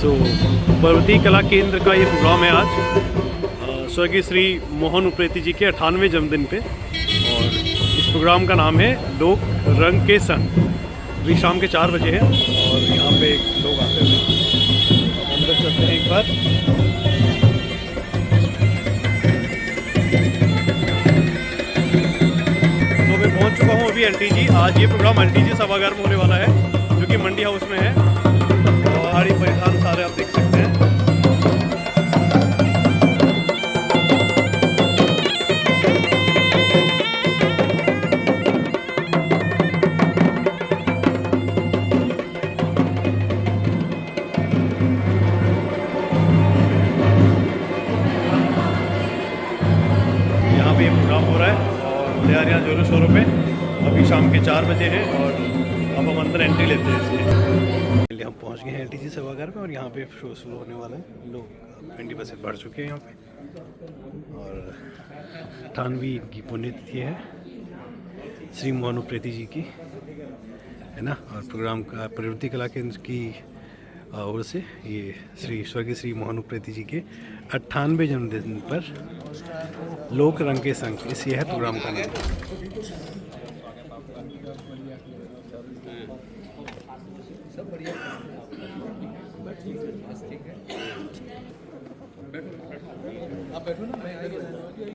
सो पर्वतीय कला केंद्र का ये प्रोग्राम है आज स्वर्गीय श्री मोहन उप्रेती जी के 98वें जन्मदिन पे। और इस प्रोग्राम का नाम है लोक रंग के संग। अभी शाम के 4 बजे हैं और यहाँ पे लोग आते हैं। अंदर चलते हैं एक बार। तो मैं पहुँच चुका हूँ अभी एलटीजी। आज ये प्रोग्राम एलटीजी सभागार में होने वाला है जो कि मंडी हाउस में है। और ये परिधान सारे आप देख सकते हैं। यहाँ पे ये प्रोग्राम हो रहा है और तैयारियाँ जोरों शोरों पे। अभी शाम के 4 बजे हैं और अब हम अंदर एंट्री लेते हैं इसलिए हम पहुँच गए हैं एलटीजी सभागार में। और यहाँ पे शो शुरू होने वाला है। लोग 20 बसें बढ़ चुके हैं यहाँ पे। और 98वीं की पुण्यतिथि है श्री मोहन उप्रेती जी की, है ना। और प्रोग्राम का प्रवृत्ति कला केंद्र की ओर से ये स्वर्गीय श्री मोहन उप्रेती जी के 98वें जन्मदिन पर लोक रंग के संग, इस ये है प्रोग्राम का नाम। सब बढ़िया। आप बैठो ना, मैं आगे।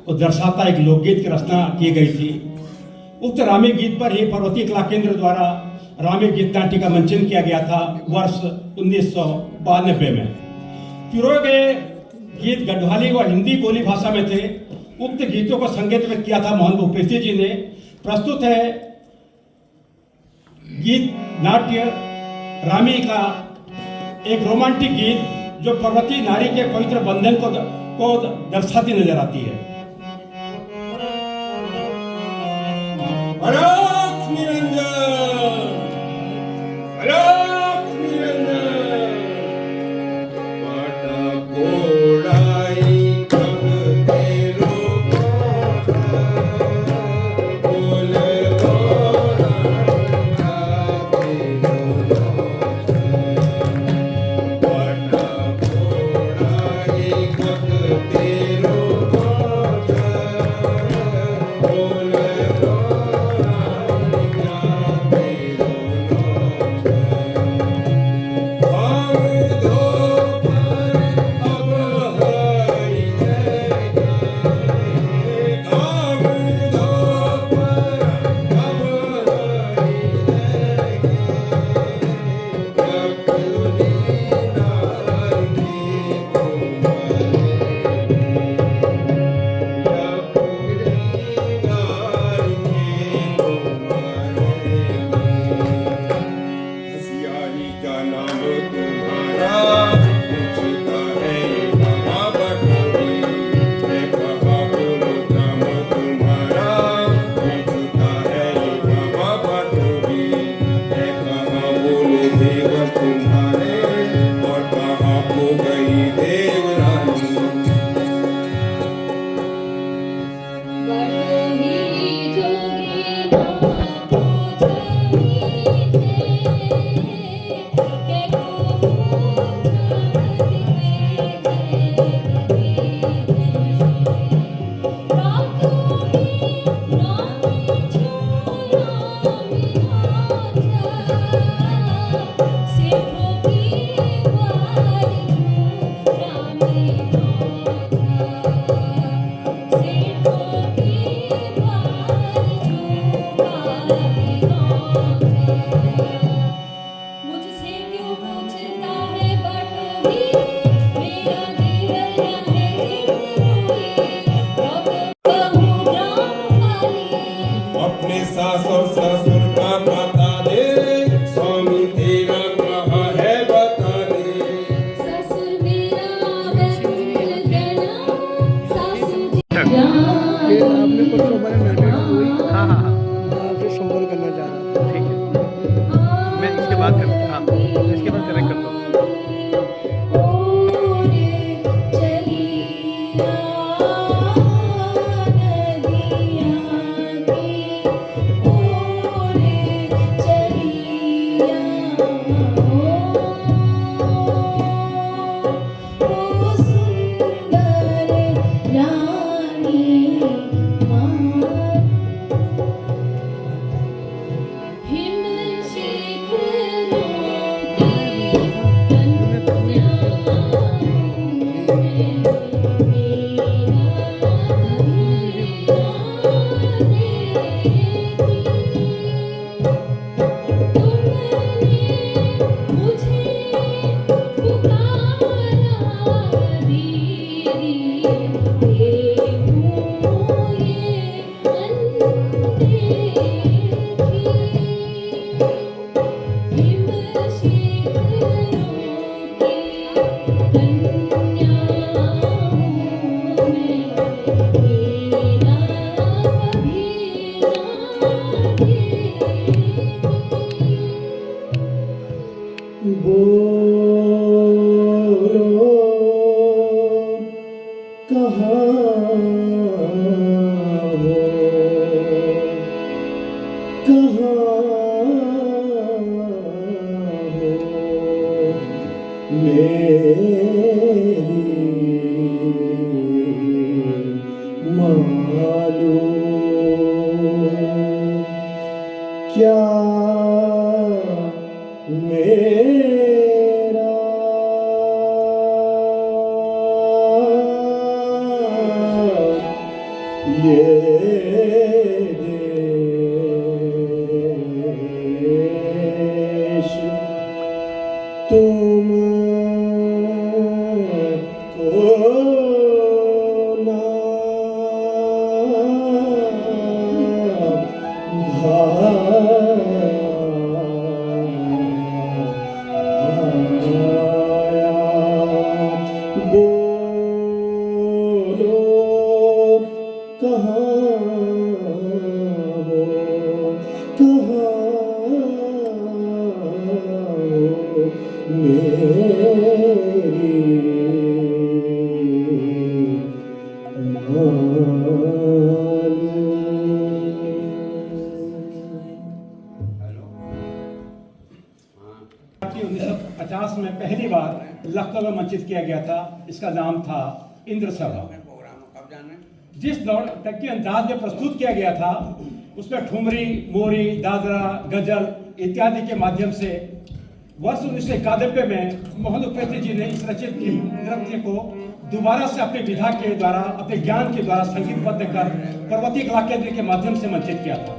को दर्शाता एक लोकगीत की रचना की गई थी। उक्त रामी गीत पर ही पर्वतीय कला केंद्र द्वारा रामी गीत नाट्य का मंचन किया गया था वर्ष 1992 में। पिरोए गए गीत गढ़वाली व हिंदी बोली भाषा में थे। उक्त गीतों को संगीत में किया था मोहन उप्रेती जी ने। प्रस्तुत है गीत नाट्य रामी का एक रोमांटिक गीत जो पर्वतीय नारी के पवित्र बंधन को दर्शाती नजर आती है। अलख निरंजन, अलख निरंजन, पाटा कोड़ाई कब तेरो बोल Thank you. सास और ससुर का पता दे, स्वामी तेरा कहाँ है बता दे। ससुर मेरा है फूलगना, सासू जी ये आपने परसों हमारे नाटक की हुई, हाँ हाँ हाँ मैं आपसे संपर्क करना चाह रहा था। ठीक है, मैं इसके बाद हाँ इसके बाद कनेक्ट करता हूँ। ओरे चलिया नदिया के, ओरे चलिया ओ सुंदर रानी माँ हिम शिखरों की कन्या मुझे पुकारा दीदी, देखूं ये अनदेखी हिम शिखरों की कन्याओं में हीरा कभी ना देखी। बोलो कहाँ हो, कहाँ हो मेरी मालूम, क्या मेरा ये देश तुम को ना भाया। बोलो कहाँ हो, कहाँ हो कि 1950 में पहली बार लखनऊ में मंचित किया गया था। इसका नाम था इंद्र सभा। जिस नाटक के अंदाज में प्रस्तुत किया गया था उसमें ठुमरी, मोरी, दादरा, गजल इत्यादि के माध्यम से वर्ष 1991 में मोहन उपेन्द्र जी ने इस रचित नृत्य को दोबारा से अपने विधा के द्वारा, अपने ज्ञान के द्वारा संगीतबद्ध कर पर्वतीय कला केंद्र के माध्यम से मंचित किया था।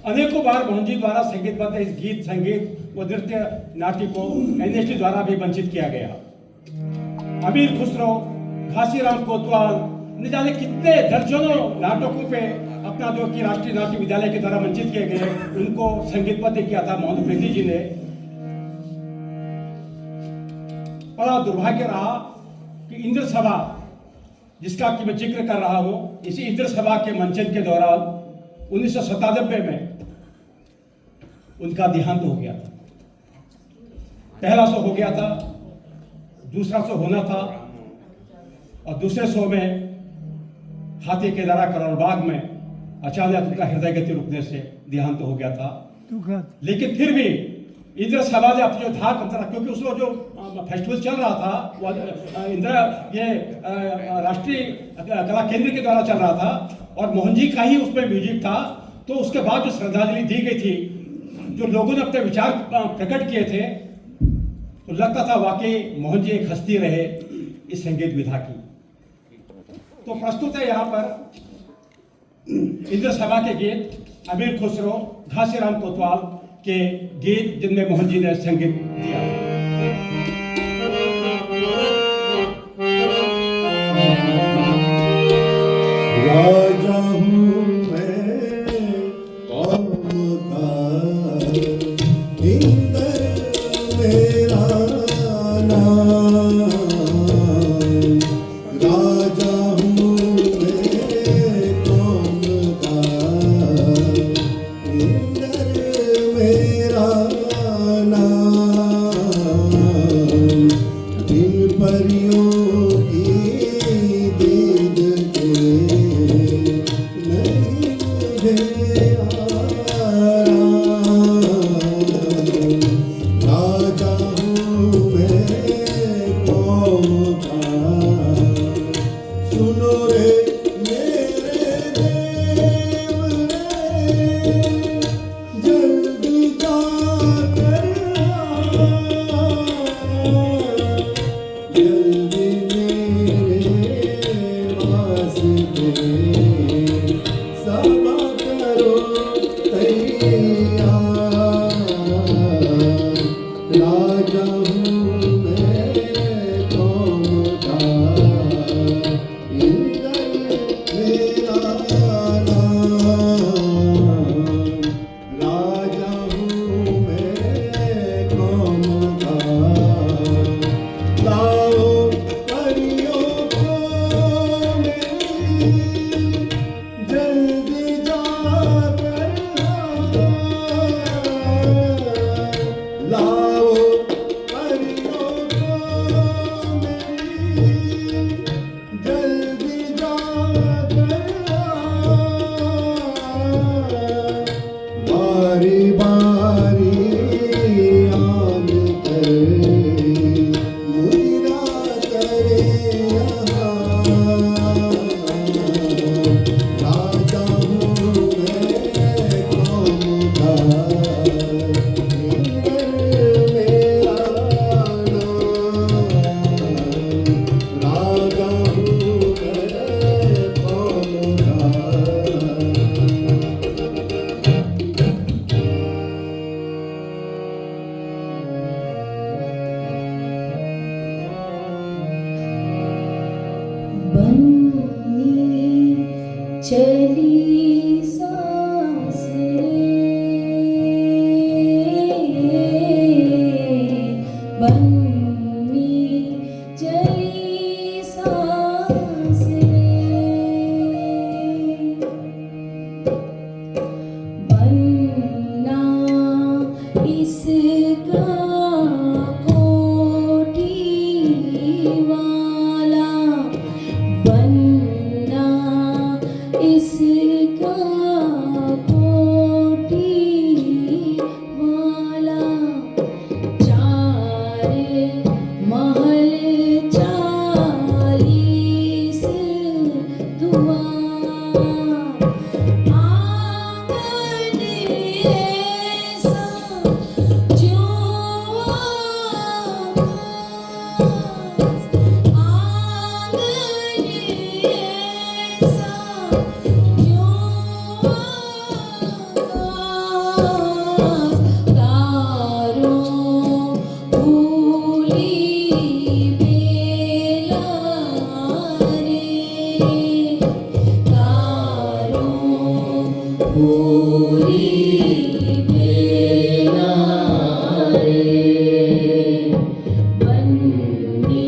अनेकों बार मोहन जी द्वारा संगीतबद्ध इस गीत, संगीत व नृत्य नाट्य को एनएसडी द्वारा भी मंचित किया गया। अमीर खुसरो, घासीराम कोतवाल न जाने कितने दर्जनों नाटकों पे अपना जो कि राष्ट्रीय नाट्य विद्यालय के द्वारा मंचित किए गए उनको संगीतबद्ध किया था मोहन उपेन्द्र जी ने। बड़ा दुर्भाग्य रहा कि इंद्र सभा जिसका कि मैं जिक्र कर रहा हूं, इसी इंद्र सभा के मंचन के दौरान 1997 में उनका देहांत हो गया था। पहला शो हो गया था, दूसरा शो होना था और दूसरे शो में हाथी के द्वारा करोड़बाग में अचानक उनका हृदय गति रुकने से देहांत हो गया था। लेकिन फिर भी इंद्र सभा ने अपनी जो धाक अंतर, क्योंकि उसमें जो फेस्टिवल चल रहा था वो इंदिरा ये राष्ट्रीय कला केंद्र के द्वारा चल रहा था और मोहन जी का ही उसमें म्यूजिक था। तो उसके बाद जो श्रद्धांजलि दी गई थी, जो लोगों ने अपने विचार प्रकट किए थे, तो लगता था वाकई मोहन जी एक हस्ती रहे इस संगीत विधा की। तो प्रस्तुत है यहाँ पर इंद्र सभा के गीत, अमीर खुसरो, घासीराम कोतवाल के गीत जिनमें मोहन जी ने संगीत दिया। राजा हूँ मैं, कौन राजा हूँ मैं कौम का, सुनो रे मेरे देव रे, जल्दी जाकर जल्दी मेरे वास्ते सब करो तैयार। राजा हूँ मैं कौम का, इंद्र मेरा नाम। राजा हूँ मैं कौम का, लाओ परियों को मेरी, जल्दी जाकर लाओ परियों को मेरी, जल्दी जाकर बारी बारी आन कर मुइरा करे यहाँ। राजा हूँ मैं कौम का, इंद्र मेरा नाम। राजा हूँ मैं कौम का। बन्नी चली सांस रे, बन्नी चली सांस रे, बनना इसका कोठी वाला, बनना इसका कोठी वाला, चार महल 40 दुआर, आंगन ऐसा जो आकाश, आंगन ऐसा जो आकाश, तारों फूली बेला रे, तारों फूली बेला रे, बन्नी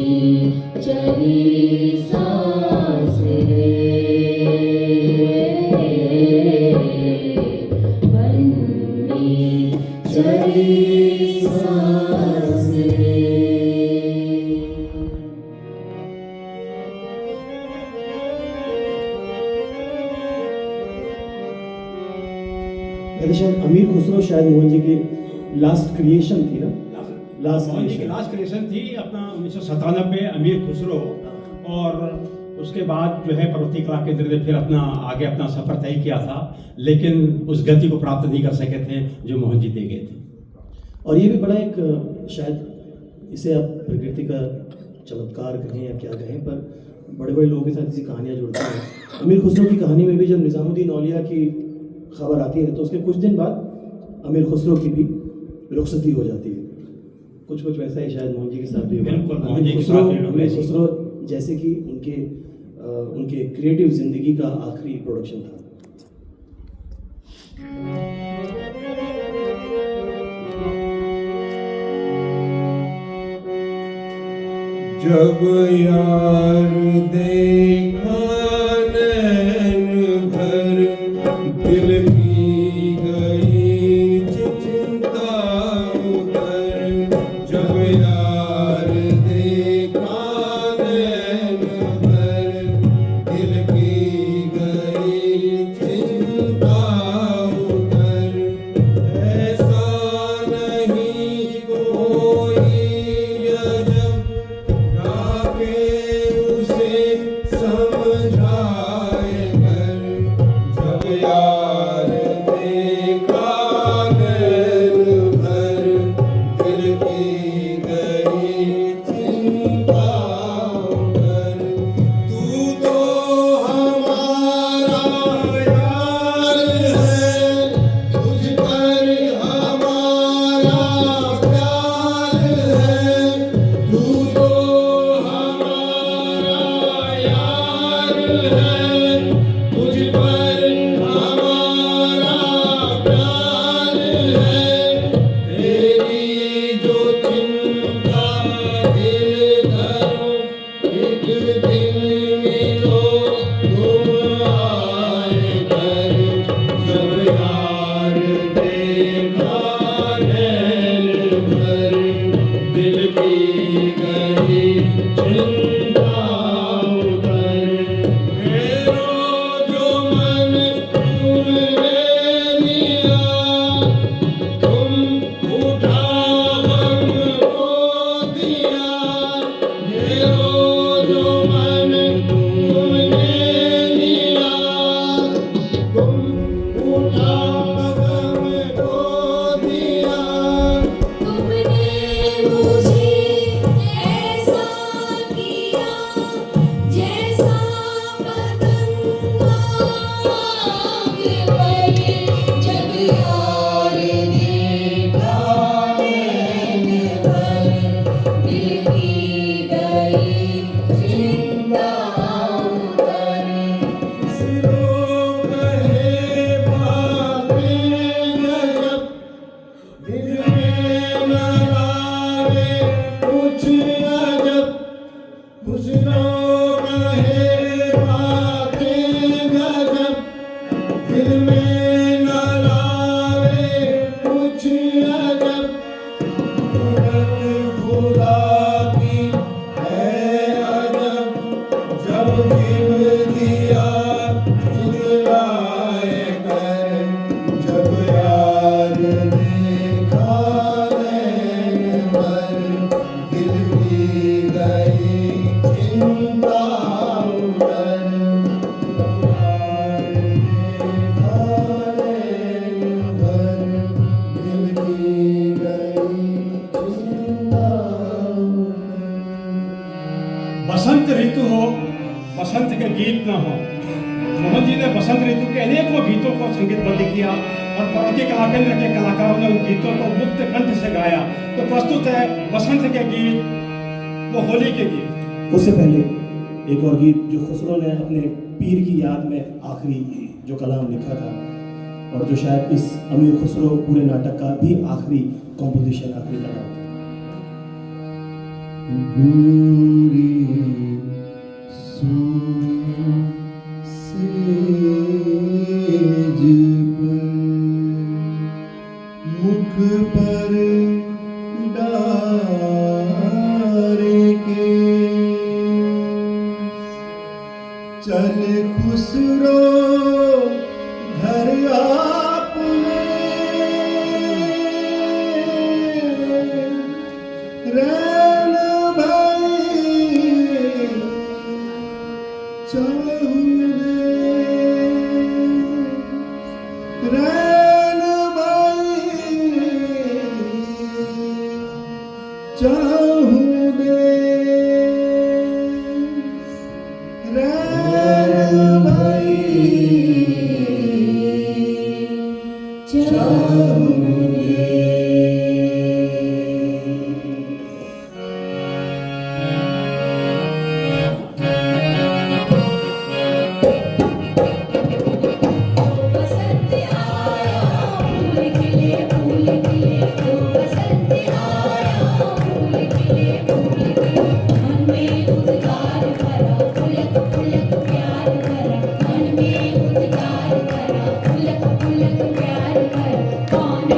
चली सांस रे, बन्नी चली सांस रे। पहले शायद अमीर खुसरो शायद मोहन जी की लास्ट क्रिएशन थी ना, लास्ट मोहन जी की क्रिएशन। लास्ट क्रिएशन थी अपना 1997 अमीर खुसरो, और उसके बाद जो है पर्वतीय कला केंद्र ने फिर अपना आगे अपना सफर तय किया था, लेकिन उस गति को प्राप्त नहीं कर सके थे जो मोहन जी दे गए थे। और ये भी बड़ा एक शायद इसे आप प्रकृति का चमत्कार कहें या क्या कहें, पर बड़े बड़े लोगों के साथ ऐसी कहानियाँ जुड़ती हैं। अमीर खुसरो की कहानी में भी जब निज़ामुद्दीन औलिया की खबर आती है तो उसके कुछ दिन बाद अमीर खुसरो की भी रुखसती हो जाती है। कुछ कुछ वैसा ही शायद मोहन जी के साथ भी हुआ। बिल्कुल, मोहन जी के अमीर साथ भी खुसरो, अमीर खुसरो जैसे कि उनके क्रिएटिव जिंदगी का आखिरी प्रोडक्शन था। जब यार देखा नैन भर, दिल की गई चिंता उतर। जब यार देखा नैन भर, दिल की गई चिंता बसंत ऋतु हो, बसंत के गीत न हो। मोहन जी ने बसंत ऋतु के अनेकों गीतों को संगीतबद्ध किया और पर्वतीय कला केंद्र के कलाकारों ने उन गीतों को मुक्त कंठ से गाया। तो प्रस्तुत है बसंत के गीत, वो होली के गीत। उससे पहले एक और गीत जो खुसरो ने अपने पीर की याद में आखिरी जो कलाम लिखा था, और जो शायद इस अमीर खुसरो पूरे नाटक का भी आखिरी कॉम्पोजिशन, आखिरी कलाम था। मुख पर डारे के चल खुसरो घर आपने रैन भाई चाहूने रैन भाई चाहूने रैन भाई कौन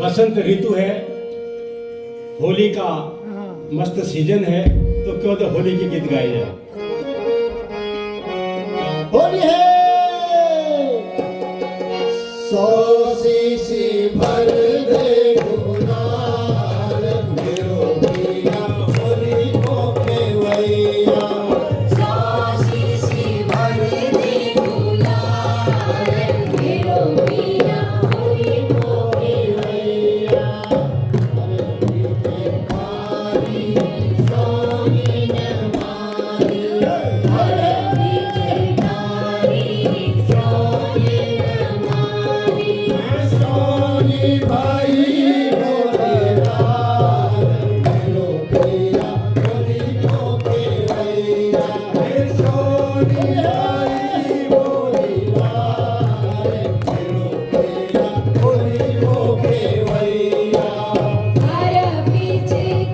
बसंत ऋतु है, होली का मस्त सीजन है, तो क्यों तो होली के गीत गाए जाए। होली है 100 शीशी भर दे गुलाल मेरो पिया होली को खेवैया। 100 शीशी भर दे गुलाल मेरो पिया होली को खेवैया। सोनी भाई बोले लाल मेरो पिया होली को खेवैया। सोनी भाई बोले लाल मेरो पिया होली को खेवैया। हर पिचकारी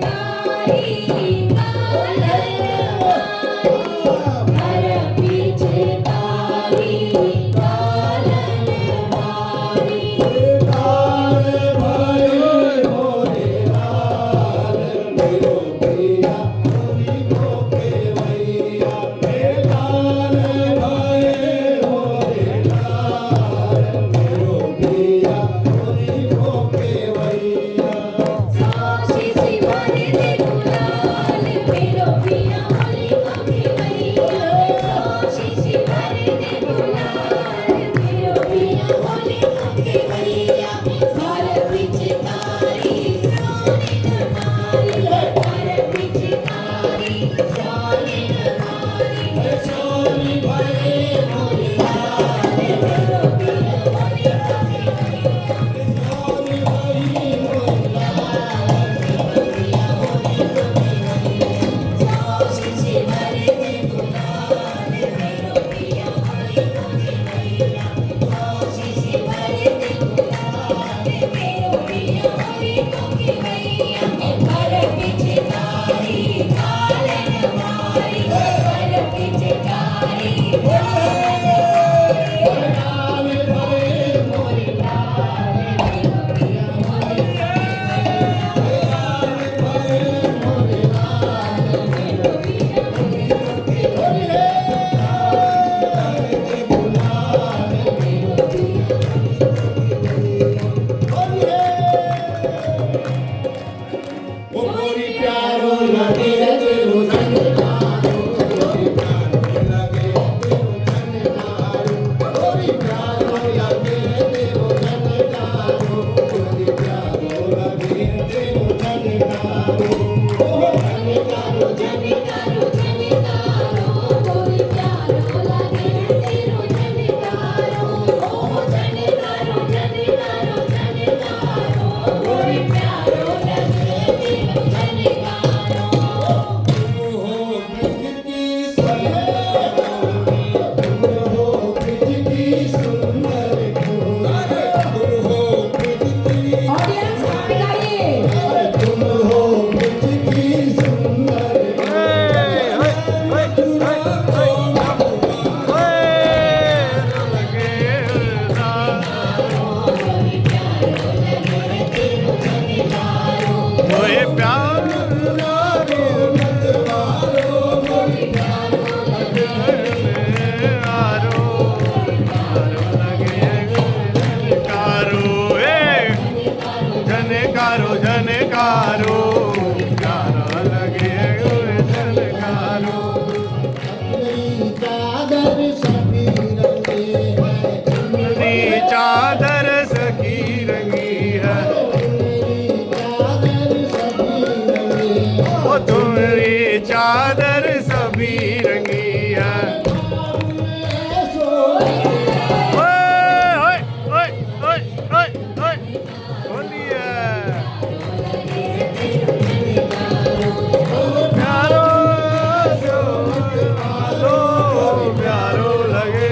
चादर सभी रंगी है। ओए ओए ओए ओए ओए होली है। प्यारो प्यारो लगे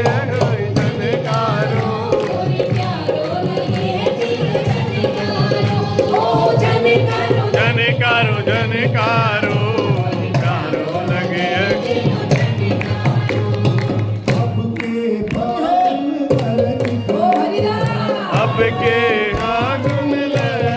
जनकारो जनकारो जनकारो अब के आगन लगे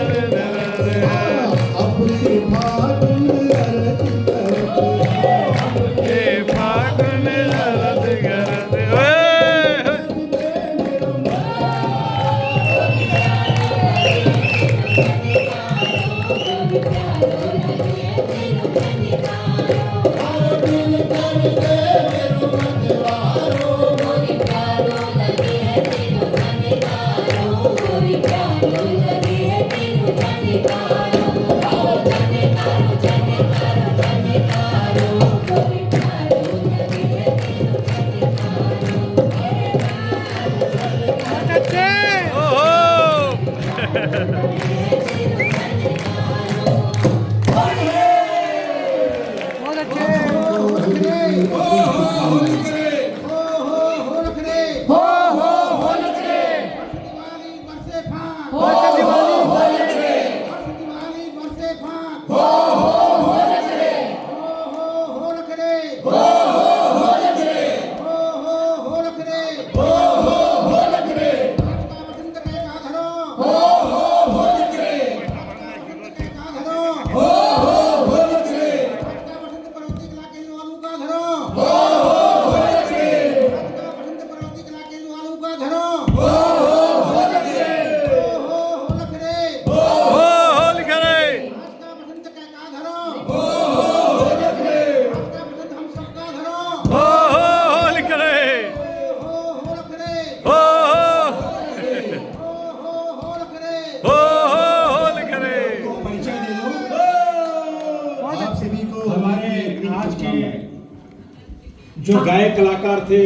जो गायक कलाकार थे,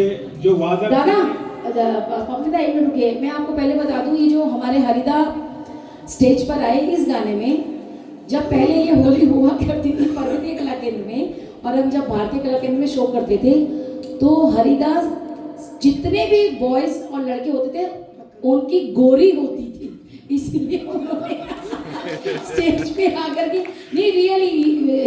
जो वादक दादा पविता एक मिनट रुकिए, मैं आपको पहले बता दूं, ये जो हमारे हरिदा स्टेज पर आए इस गाने में, जब पहले ये होली हुआ करती थी पर्वतीय कला केंद्र में, और हम जब भारतीय कला केंद्र में शो करते थे, तो हरिदास जितने भी बॉयज और लड़के होते थे उनकी गोरी होती थी, इसलिए उन्होंने स्टेज पे आकर के, नहीं really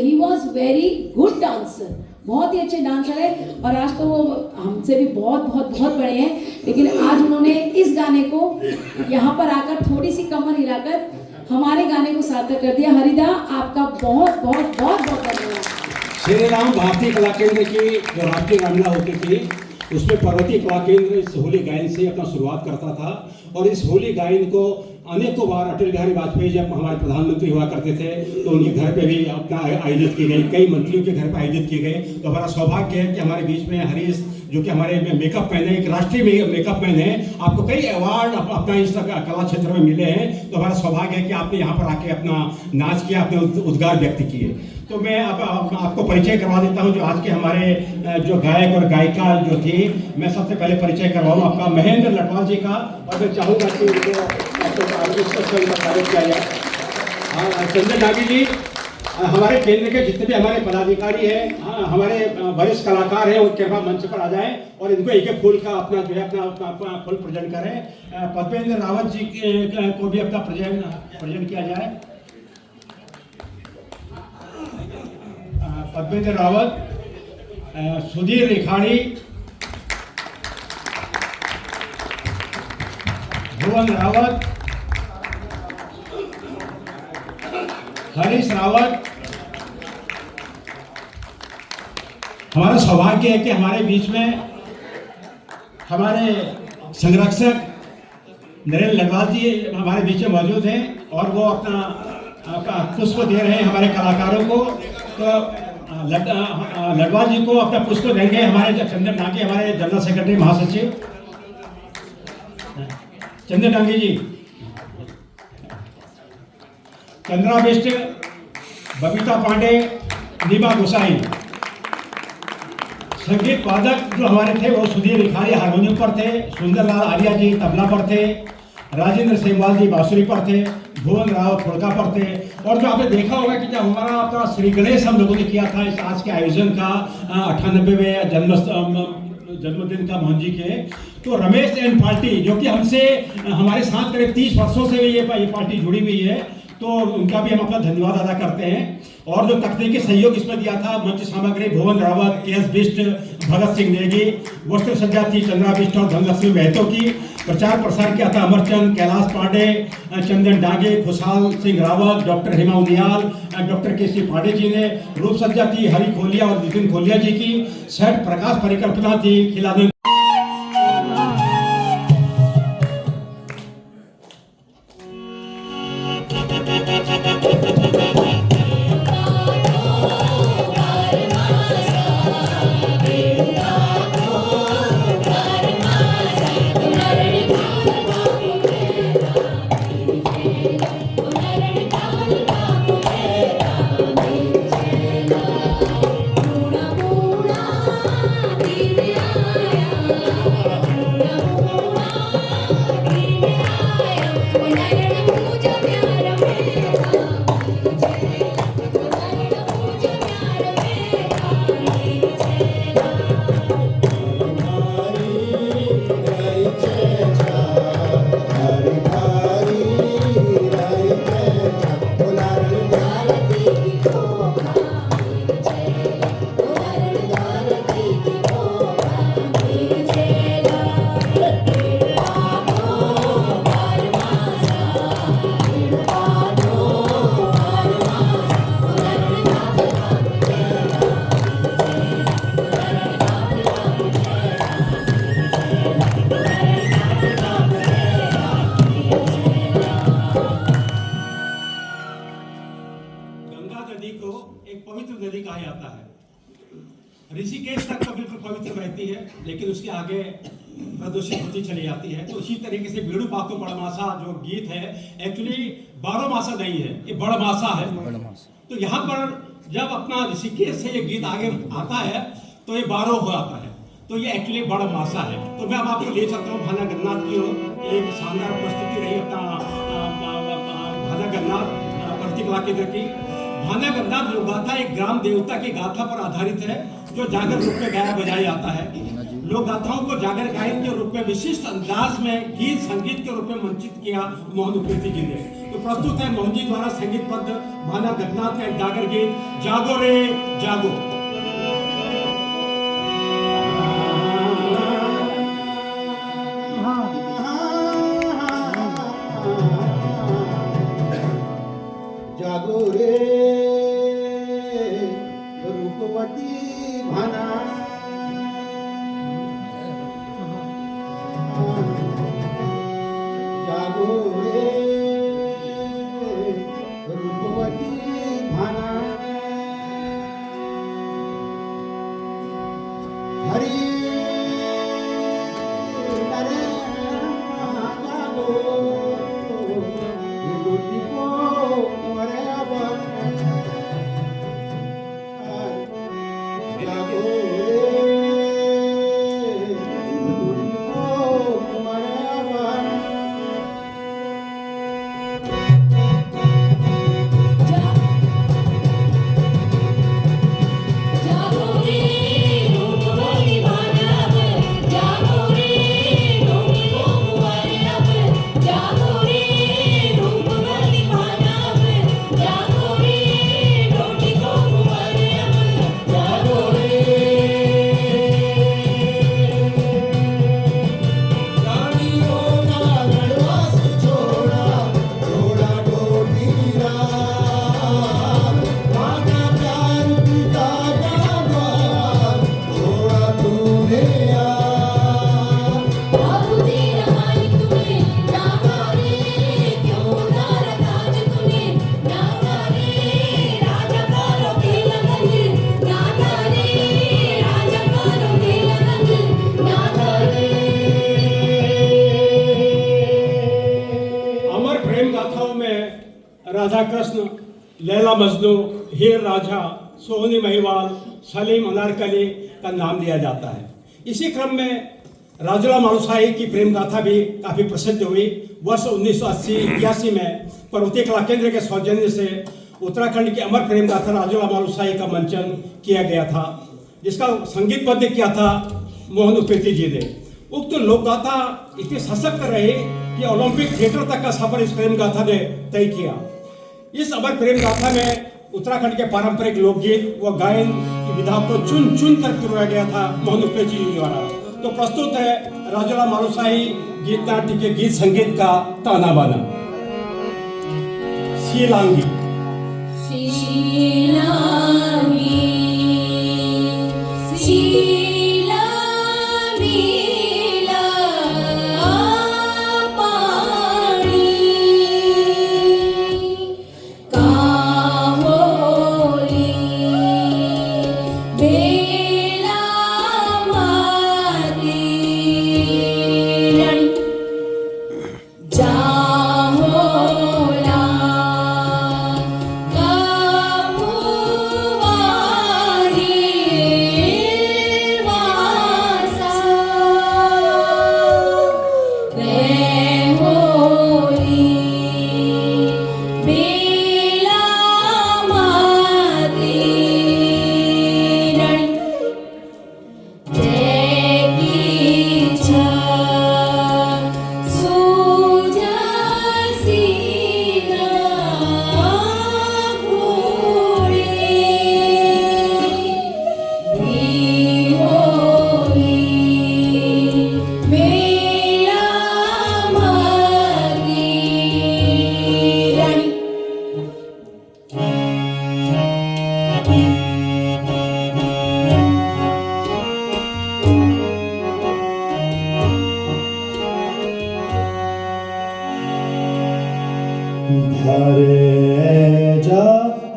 he was very good dancer, बहुत ही अच्छे डांसर है, और आज तो वो हमसे भी बहुत बहुत बहुत बड़े हैं, लेकिन आज उन्होंने इस गाने को यहाँ पर आकर थोड़ी सी कमर हिलाकर हमारे गाने को सार्थक कर दिया। हरिदा, आपका बहुत बहुत बहुत बहुत धन्यवाद। श्री राम भारतीय कला केंद्र की जो राष्ट्रीय रामलीला होती थी, उसमें पर्वतीय कला केंद्र इस होली गायन से अपना शुरुआत करता था, और इस होली गायन को अनेकों बार अटल बिहारी वाजपेयी जब हमारे प्रधानमंत्री हुआ करते थे तो उनके घर पे भी अपना आयोजित की गई, कई मंत्रियों के घर पे आयोजित की गई। तो हमारा सौभाग्य है कि हमारे बीच में हरीश, जो कि हमारे मेकअप मैन है, एक राष्ट्रीय मेकअप मैन है, आपको कई अवार्ड अपना इस कला क्षेत्र में मिले हैं, तो हमारा सौभाग्य है कि आपने यहाँ पर आके अपना नाच किया, अपने उद्गार व्यक्त किए। तो मैं अब आपको परिचय करवा देता हूँ जो आज के हमारे जो गायक और गायिका जो थी। मैं सबसे पहले परिचय करवाऊँ आपका महेंद्र लटवाल जी का, और मैं चाहूँगा कि कार्य किया जाए। संजय नागी जी, हमारे केंद्र के जितने भी हमारे पदाधिकारी हैं, हमारे वरिष्ठ कलाकार हैं, वो कृपया मंच पर आ जाएं और इनको एक एक फूल का अपना जो है अपना फूल प्रेजेंट करें। पद्मेंद्र रावत जी को भी अपना प्रेजेंट किया जाए। पद्मेंद्र रावत, सुधीर रिखाड़ी, भुवन रावत, हरीश रावत। हमारा सौभाग्य है कि हमारे बीच में हमारे संरक्षक नरेंद्र लटवाल जी हमारे बीच में मौजूद हैं, और वो अपना पुष्प दे रहे हैं हमारे कलाकारों को। तो लटवाल जी को अपना पुष्प देंगे हमारे चंदन डांगे, हमारे जनरल सेक्रेटरी महासचिव चंदन डांगे जी। चंद्रा बिष्ट, बबीता पांडे, नीमा गोसाई। संगीत वादक जो हमारे थे वो सुधीर रिखाड़ी हारमोनियम पर थे, सुंदरलाल आर्या जी तबला पर थे, राजेंद्र सेमवाल जी बांसुरी पर थे, भुवन राव ठुड़का पर थे। और जो आपने देखा होगा कि जब हमारा अपना श्री गणेश हम लोगों ने किया था इस आज के आयोजन का 98वें जन्मदिन का मोहन जी के, तो रमेश एंड पार्टी जो कि हमसे हमारे साथ करीब 30 वर्षों से ये पार्टी जुड़ी हुई है, तो उनका भी हम अपना धन्यवाद अदा करते हैं। और जो तकनीकी सहयोग इसमें दिया था, मंच सामग्री भुवन रावत, के.एस. बिष्ट, भगत सिंह नेगी, वस्त्र सज्जा थी चंद्रा बिष्ट और धनलक्ष्मी महतो की, प्रचार प्रसार किया था Amarchand, Kailash Pandey, Chandan Dange, Khushhal Singh Rawat, doctor Hema Uniyal, doctor K C. Pandey ji ने, रूप सज्जा थी हरि खोलिया और नितिन खोलिया जी की, सेट प्रकाश परिकल्पना थी खिलाने। ऋषिकेश तक तो बिल्कुल पवित्र रहती है, लेकिन उसके आगे प्रदूषित होती चली जाती है। तो इसी तरीके से बीड़ू पाको बड़मासा जो गीत है एक्चुअली 12 मासा नहीं है, ये बड़मासा है। तो यहाँ पर जब अपना ऋषिकेश से ये गीत आगे आता है तो ये 12 हो आता है, तो ये एक्चुअली बड़मासा है। तो मैं अब आपको ले सकता हूँ भाना गन्नाथ की ओर। एक शानदार प्रस्तुति रही अपना भाना गन्नाथ प्रतिकला केंद्र की। भाना गन्नाथ लोक गाथा एक ग्राम देवता की गाथा पर आधारित है जो जागर रूप में गाया बजाया जाता है। लोक गाथाओं को जागर गायन के रूप में विशिष्ट अंदाज में गीत संगीत के रूप में मंचित किया मोहन उपेती जी ने। तो प्रस्तुत है मोहन जी द्वारा संगीत बद्ध भाना गन्नाथ का एक जागर गीत, जागो रे जागो। जागो रे रूपवती भाना, जागो रे रूपवती भाना। हरि अरे जागो लुटी को मरे बन, जागो रे लुटी को मरे बन। जागो रे रूपवती भाना, जागो रे रोटी को कुंवारे अब, जागो रे रूपवती भाना, जागो रे रोटी को कुंवारे अब, जागो रे। रानियों का गढ़वास छोड़ा, छोड़ा डोलीरा, माता प्यार पिता का द्वार, छोड़ा तूने यार। बाबूजी रमाई तूने, नागा रे क्यों ना रखाज तूने, नागा रे राजा का रोके लगन, नागा रे राजा का रोके लगन, नागा रे। अमर प्रेम गाथाओं में राधा कृष्ण, लैला मजनू, हीर राझा, सोहनी महिवाल, सलीम अनारकली का नाम लिया जाता है। इसी क्रम में राजुला मालुसाही की प्रेम गाथा भी काफी प्रसिद्ध हुई। वर्ष 1980-81 में पर्वतीय कला केंद्र के सौजन्य से उत्तराखंड की अमर प्रेम गाथा राजुला मालुसाही का मंचन किया गया था, जिसका संगीतबद्ध किया था मोहन उपेती जी ने। उक्त लोक गाथा इतनी सशक्त रही कि ओलंपिक थिएटर तक का सफर इस प्रेम गाथा ने तय किया। इस अमर प्रेम गाथा में उत्तराखंड के पारंपरिक लोकगीत व गायन की विधा को चुन चुन कर पिरोया गया था मोहन उपेती जी द्वारा। तो प्रस्तुत है राजुला मालुसाही गीत नाट्य के गीत संगीत का ताना बाना। शीलांगी। शीलांगी, शीला मीला पानी, काहोली बेला मारी, जाहोला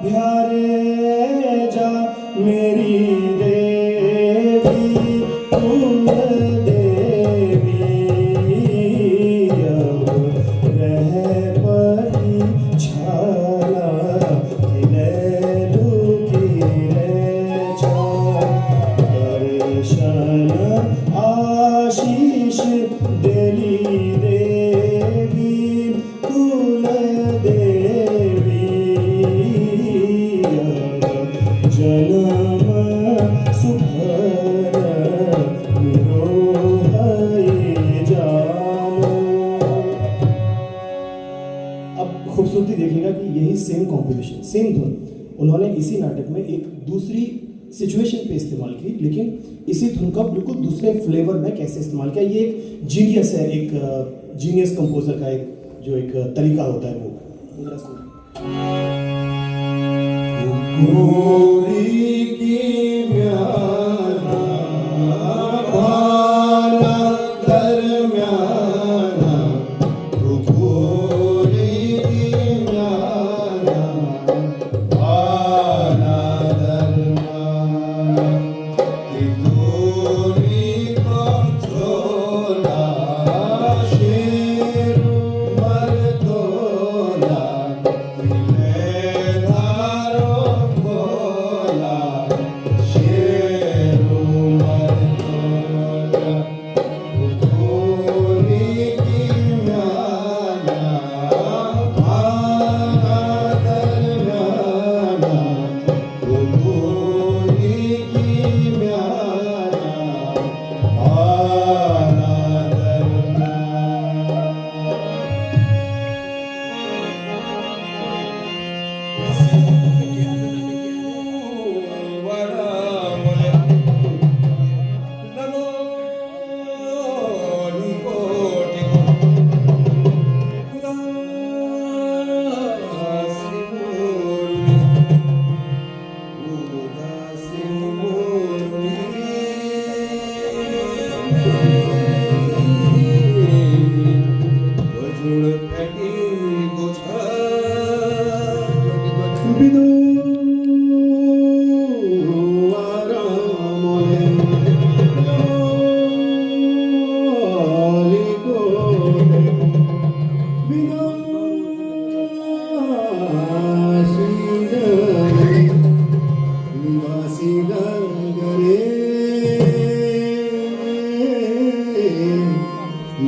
ध्यारे जा मेरी देवी अब खूबसूरती देखिएगा कि यही सेम कॉम्पोजिशन, सेम धुन उन्होंने इसी नाटक में एक दूसरी सिचुएशन पे इस्तेमाल की, लेकिन इसी धुन का बिल्कुल दूसरे फ्लेवर में कैसे इस्तेमाल किया। ये एक जीनियस है, एक जीनियस कंपोजर का एक जो एक तरीका होता है वो। गोरी की म्याना भाला दरम्याना, गोरी की म्याना भाला दरम्याना, कि गोरी को झोला शेर मर्दोला,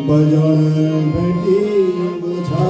बजन बेटी बुझा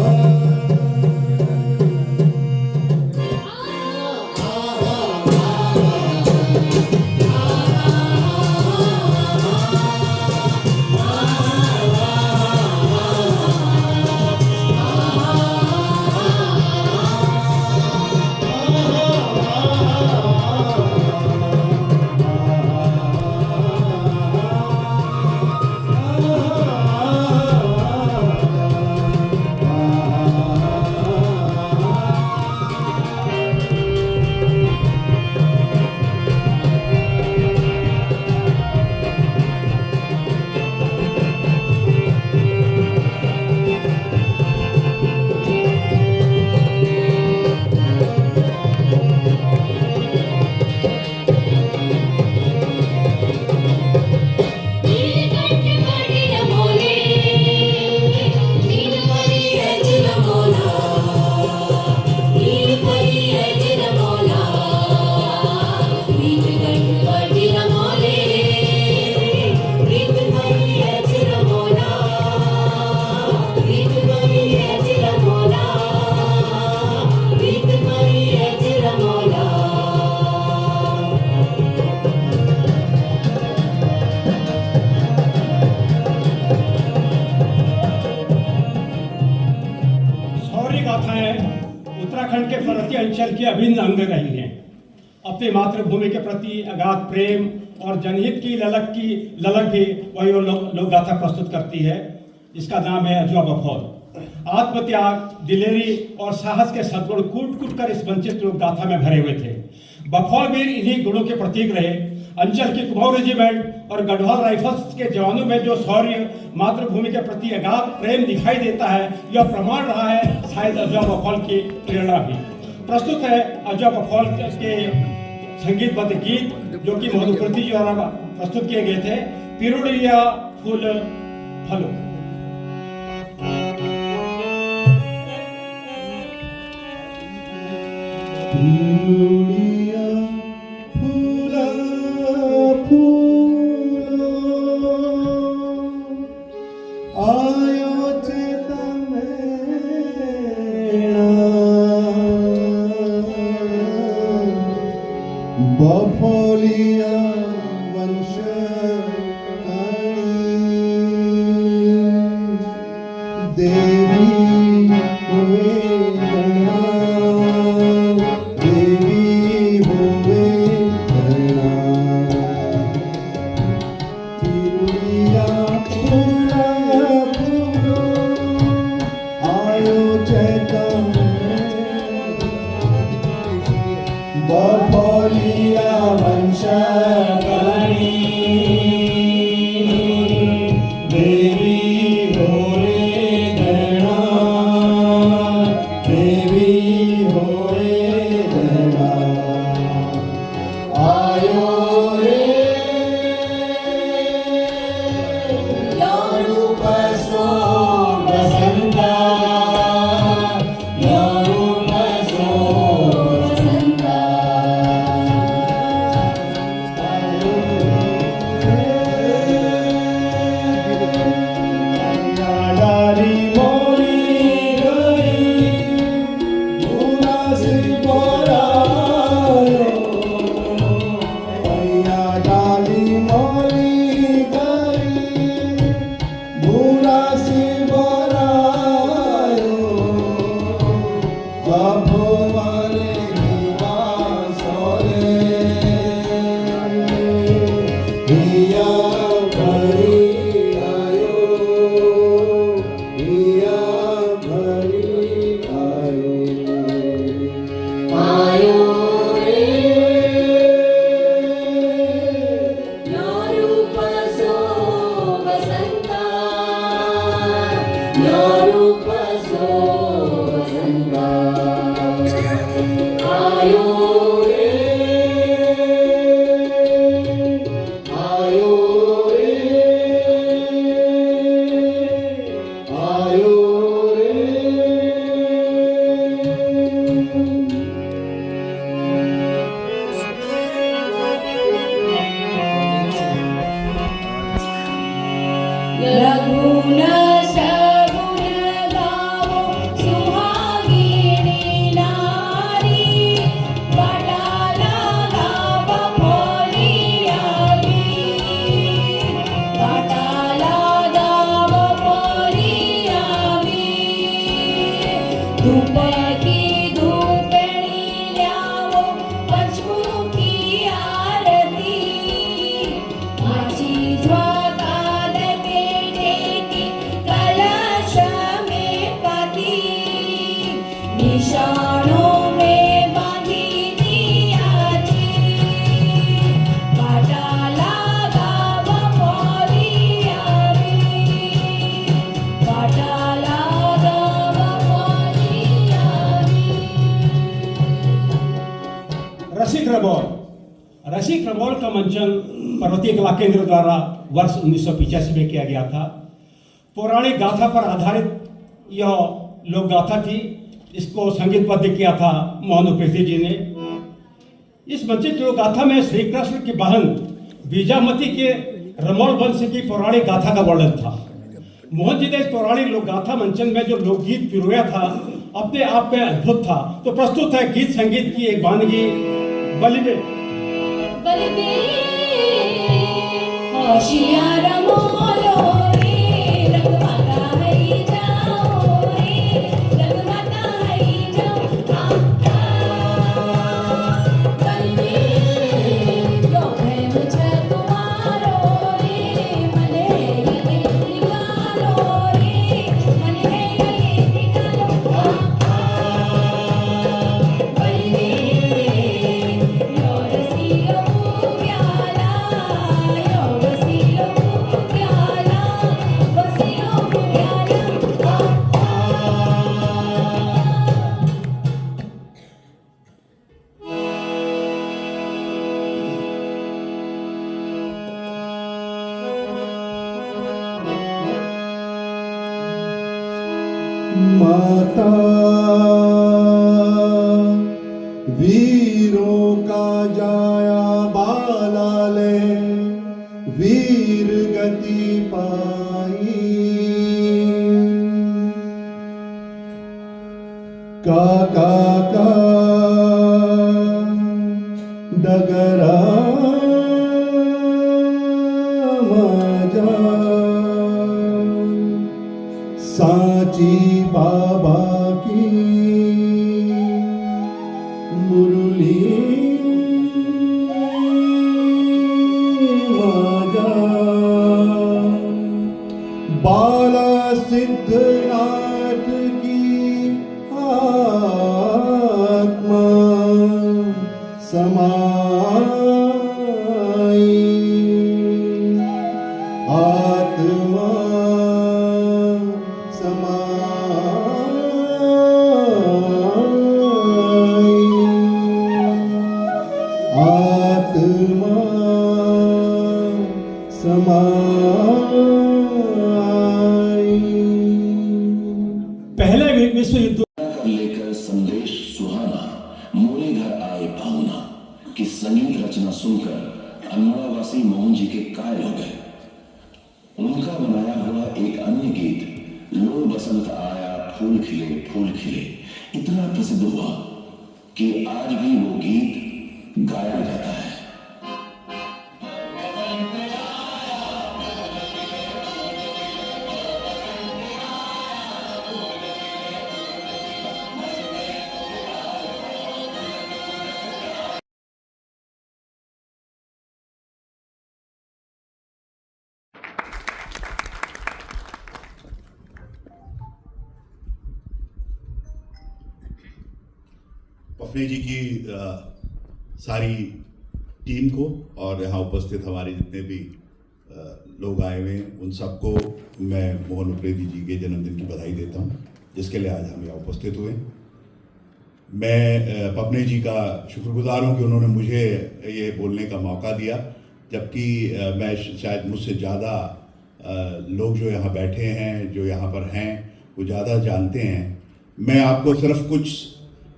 उत्तराखंड के पर्वतीय अंचल की अभिन्न अंग रही हैं। अपनी मातृभूमि के प्रति अगाध प्रेम और जनहित की ललक भी वही लोक गाथा प्रस्तुत करती है। इसका नाम है अजवा बफौल। आत्मत्याग, दिलेरी और साहस के सद्गुण कूट कूट कर इस वंचित लोक गाथा में भरे हुए थे। बफौल वीर इन्हीं गुणों के प्रतीक रहे। अंचल की कुमाऊं रेजिमेंट और गढ़वाल राइफल्स के जवानों में जो शौर्य, मातृभूमि के प्रति अगाध प्रेम दिखाई देता है, यह प्रमाण रहा है शायद अजवा बफौल की प्रेरणा भी। प्रस्तुत है अजवा बफौल के संगीतबद्ध गीत जो कि मधुकृति जी द्वारा प्रस्तुत किए गए थे। पिरुड़िया फूल फलो। पिरुड़िया फूला फूलो आयो चेतमेणा बफौलिया वंश देवी हुए चैतन्य बफलिया वंश करी देवी हो रे गणा देवी हो रे गणा आयो रे यो रूप सो बसंता यो रूप सो बसंता डाली मोरी गई भूला से बोरायो भैया डाली मोरी गई भूला से बोरायो बाबो वाले निवास रे हिया भरी आयो हिया भरी आयो आयो रे यो रूप सो बसंता यो रूप सो बसंता आयो रे आयो रे आयो रे रघुन सगुन गावो सुहागिनी नारी बटाला गाव पोलियावी बटाला गाव पोलियावी धूप की धूपणी ल्यावो पंचमुखी आरती माझी ज्वाता लगे टेकी कलश में पति निशानों में बांधी दिया जी बटाला गाव पोलियावी बटाला गाव पोलियावी रसिक रबौल का मंचन पर्वतीय कला केंद्र द्वारा वर्ष 1985 में किया गया था। पौराणिक गाथा पर आधारित यह लोक गाथा थी। इसको संगीतबद्ध किया था मोहन पृथ्वी जी ने। इस मंचित लोक गाथा में श्री कृष्ण की बहन बीजामती के रमौल वंश की पौराणिक गाथा का वर्णन था। मोहन जी ने इस पौराणिक लोक गाथा मंचन में जो लोकगीत पिरोया था अपने आप में अद्भुत था। तो प्रस्तुत है गीत संगीत की एक वानगी बलिबे। बलिबे होशियार मोलो रे रघुमाता है जाओ रे रघुमाता है जाओ बलिबे यो है मुझे तुम्हारो रे मन है ये निकालो रे मन है ये निकालो बलिबे यो रसिलो प्याला यो रसिलो प्याला रसिलो प्याला माता वीरों का जाया बाला ले वीर गति पाई काका का डगरा माजा सांची बाबा की मुरली माजा बाला सिद्धनाथ की युद्ध कर लेकर संदेश सुहाना मोरे घर आए पाहुना की संगीत रचना सुनकर अल्मोड़ावासी मोहन जी के कायल हो गए। उनका बनाया हुआ एक अन्य गीत लो बसंत आया फूल खिले इतना प्रसिद्ध हुआ कि आज भी वो गीत गाया जाता है। पफनी जी की सारी टीम को और यहाँ उपस्थित हमारे जितने भी लोग आए हुए हैं उन सबको मैं मोहन उप्रेती जी के जन्मदिन की बधाई देता हूँ, जिसके लिए आज हम यहाँ उपस्थित हुए। मैं पफनी जी का शुक्रगुजार हूँ कि उन्होंने मुझे ये बोलने का मौका दिया, जबकि मैं शायद मुझसे ज़्यादा लोग जो यहाँ बैठे हैं, जो यहाँ पर हैं, वो ज़्यादा जानते हैं। मैं आपको सिर्फ कुछ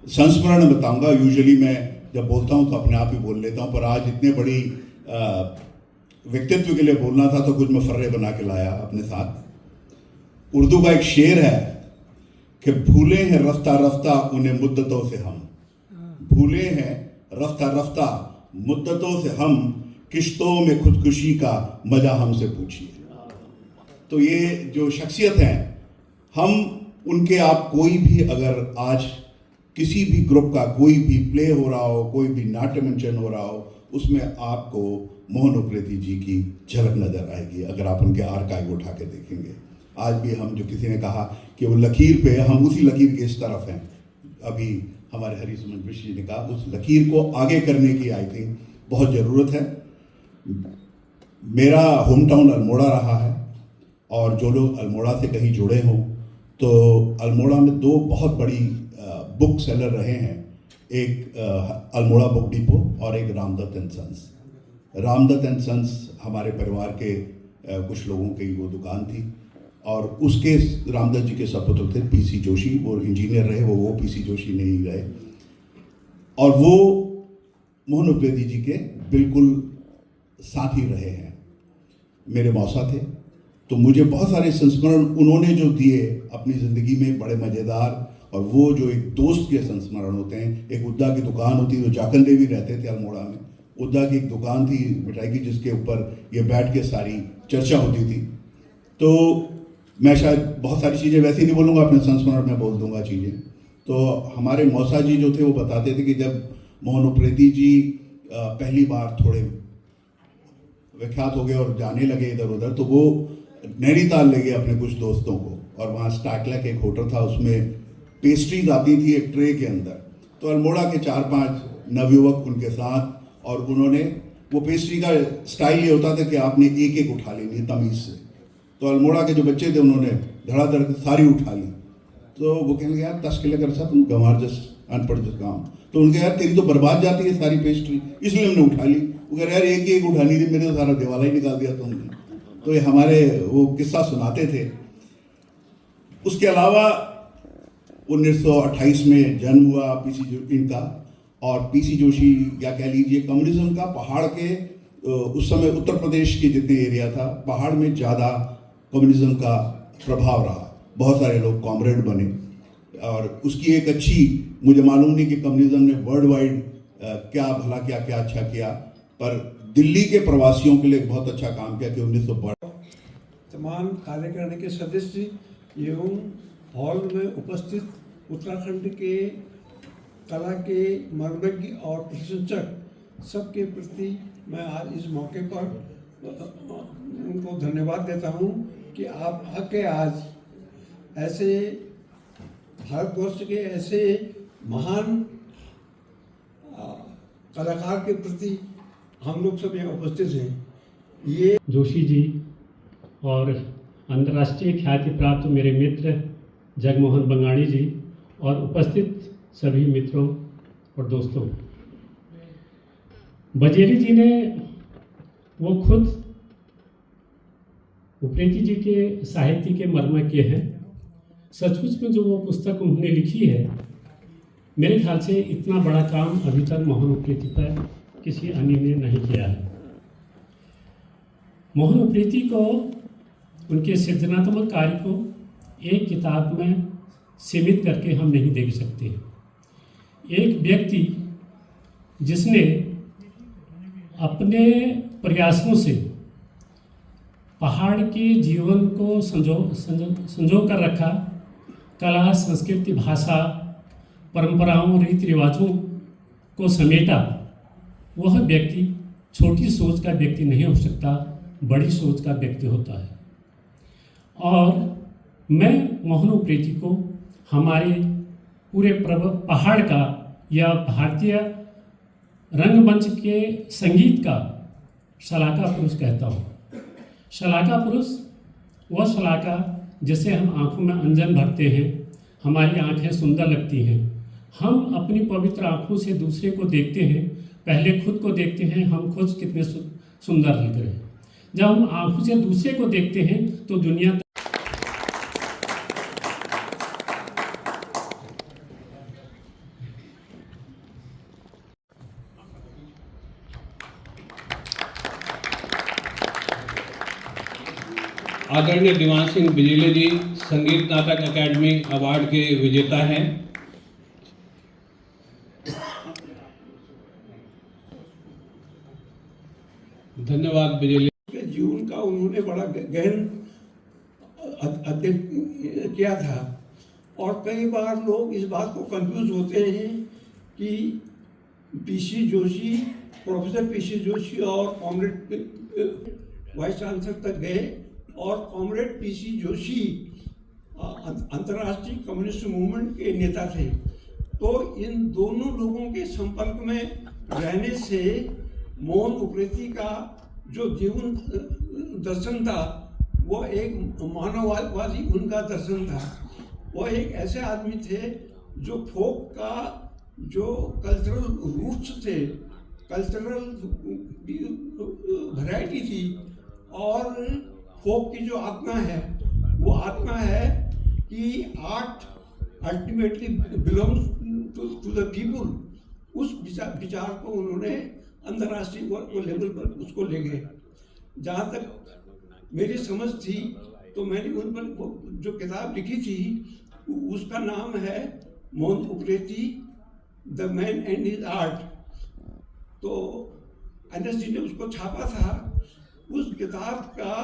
संस्मरण बताऊंगा। यूजुअली मैं जब बोलता हूँ तो अपने आप ही बोल लेता हूँ, पर आज इतने बड़ी व्यक्तित्व के लिए बोलना था तो कुछ मैं फर्रे बना के लाया अपने साथ। उर्दू का एक शेर है कि भूले हैं रफ्ता रफ्ता उन्हें मुद्दतों से हम, भूले हैं रफ्ता रफ्ता मुद्दतों से हम, किश्तों में खुदकुशी का मजा हमसे पूछिए। तो ये जो शख्सियत हैं, हम उनके आप कोई भी अगर आज किसी भी ग्रुप का कोई भी प्ले हो रहा हो, कोई भी नाट्य मंचन हो रहा हो, उसमें आपको मोहन उप्रेती जी की झलक नजर आएगी अगर आप उनके आर्काइव उठा के देखेंगे। आज भी हम जो किसी ने कहा कि वो लकीर पे, हम उसी लकीर के इस तरफ हैं। अभी हमारे हरी सुमन मिश्र जी ने कहा उस लकीर को आगे करने की आई थिंक बहुत ज़रूरत है। मेरा होम टाउन अल्मोड़ा रहा है और जो लोग अल्मोड़ा से कहीं जुड़े हों तो अल्मोड़ा में दो बहुत बड़ी बुक सेलर रहे हैं, एक अल्मोड़ा बुक डिपो और एक Ramdatt and sons. Ramdatt and sons हमारे परिवार के कुछ लोगों की वो दुकान थी और उसके रामदत्त जी के सपुत्र थे पीसी जोशी, वो इंजीनियर रहे, वो पीसी जोशी नहीं रहे, और वो मोहन उप्रेती जी के बिल्कुल साथी रहे हैं। मेरे मौसा थे, तो मुझे बहुत सारे संस्मरण उन्होंने जो दिए अपनी ज़िंदगी में बड़े मज़ेदार, और वो जो एक दोस्त के संस्मरण होते हैं। एक उद्दा की दुकान होती है, जो जाकन देवी रहते थे अल्मोड़ा में, उद्दा की एक दुकान थी मिठाई की जिसके ऊपर ये बैठ के सारी चर्चा होती थी। तो मैं शायद बहुत सारी चीज़ें वैसे ही नहीं बोलूँगा, अपने संस्मरण में बोल दूँगा चीज़ें। तो हमारे मौसा जी जो थे वो बताते थे कि जब मोहन उप्रेती जी पहली बार थोड़े विख्यात हो गए और जाने लगे इधर उधर, तो वो नैनीताल ले गए अपने कुछ दोस्तों को, और वहाँ स्टाकलैक एक होटल था, उसमें पेस्ट्रीज आती थी एक ट्रे के अंदर। तो अल्मोड़ा के 4-5 नवयुवक उनके साथ, और उन्होंने वो पेस्ट्री का स्टाइल ये होता था कि आपने एक एक उठा लेनी है तमीज़ से। तो अल्मोड़ा के जो बच्चे थे उन्होंने धड़ाधड़ सारी उठा ली। तो वो कहने लगे यार 10 किलो कर सा तुम गंवार जस अनपढ़ जस काम। तो उनके यार तेरी तो बर्बाद जाती है सारी पेस्ट्री, इसलिए हमने उठा ली। वो कह रहे यार एक एक उठानी थी, मेरे तो सारा दिवाला ही निकाल दिया तुमने। तो ये हमारे वो किस्सा सुनाते थे। उसके अलावा 1928 में जन्म हुआ पीसी जोशी इनका, और पीसी जोशी या कह लीजिए कम्युनिज्म का पहाड़ के उस समय उत्तर प्रदेश के जितने एरिया था, पहाड़ में ज़्यादा कम्युनिज्म का प्रभाव रहा। बहुत सारे लोग कॉमरेड बने, और उसकी एक अच्छी, मुझे मालूम नहीं कि कम्युनिज्म ने वर्ल्ड वाइड क्या भला क्या क्या अच्छा किया, पर दिल्ली के प्रवासियों के लिए बहुत अच्छा काम किया कि 1912 तमाम कार्यकारिणी के सदस्य एवं हॉल में उपस्थित उत्तराखंड के कला के मर्मज्ञ और प्रशंसक सबके प्रति मैं आज इस मौके पर उनको धन्यवाद देता हूँ कि आप आके आज ऐसे भारतवर्ष के ऐसे महान कलाकार के प्रति हम लोग सब यहाँ उपस्थित हैं। ये जोशी जी और अंतर्राष्ट्रीय ख्याति प्राप्त मेरे मित्र जगमोहन बंगाड़ी जी और उपस्थित सभी मित्रों और दोस्तों, बजेरी जी ने वो खुद उप्रेती जी के साहित्य के मर्मज्ञ हैं, सचमुच में जो वो पुस्तक उन्होंने लिखी है, मेरे ख्याल से इतना बड़ा काम अभी तक मोहन उप्रेती पर किसी अन्य ने नहीं किया है। मोहन उप्रेती को, उनके सृजनात्मक कार्य को एक किताब में सीमित करके हम नहीं देख सकते। एक व्यक्ति जिसने अपने प्रयासों से पहाड़ के जीवन को संजो कर रखा, कला, संस्कृति, भाषा, परंपराओं, रीति रिवाजों को समेटा, वह व्यक्ति छोटी सोच का व्यक्ति नहीं हो सकता, बड़ी सोच का व्यक्ति होता है। और मैं मोहन उप्रेती को हमारे पूरे पहाड़ का या भारतीय रंगमंच के संगीत का शलाका पुरुष कहता हूँ। शलाका पुरुष वह शलाका जैसे हम आँखों में अंजन भरते हैं, हमारी आँखें सुंदर लगती हैं, हम अपनी पवित्र आँखों से दूसरे को देखते हैं, पहले खुद को देखते हैं हम खुद कितने सुंदर लग रहे हैं। जब हम आँखों से दूसरे को देखते हैं तो दुनिया आदरणीय दीवान सिंह बिजले जी संगीत नाटक अकेडमी अवार्ड के विजेता हैं। धन्यवाद बिजले। के जीवन का उन्होंने बड़ा गहन अध्ययन किया था और कई बार लोग इस बात को कंफ्यूज होते हैं कि PC Joshi, professor PC Joshi और कॉमरेड वाइस चांसलर तक गए और कॉमरेड पीसी जोशी अंतर्राष्ट्रीय कम्युनिस्ट मूवमेंट के नेता थे। तो इन दोनों लोगों के संपर्क में रहने से मोहन उप्रेती का जो जीवन दर्शन था वो एक मानववादी उनका दर्शन था। वो एक ऐसे आदमी थे जो फोक का जो कल्चरल रूट्स थे, कल्चरल वैरायटी थी और फोक की जो आत्मा है वो आत्मा है कि art ultimately belongs to the people. उस विचार को उन्होंने अंतर्राष्ट्रीय लेवल पर उसको ले गए। जहाँ तक मेरी समझ थी तो मैंने उन पर जो किताब लिखी थी उसका नाम है Mohan Upreti the man and his art. तो NSD ने उसको छापा था। उस किताब का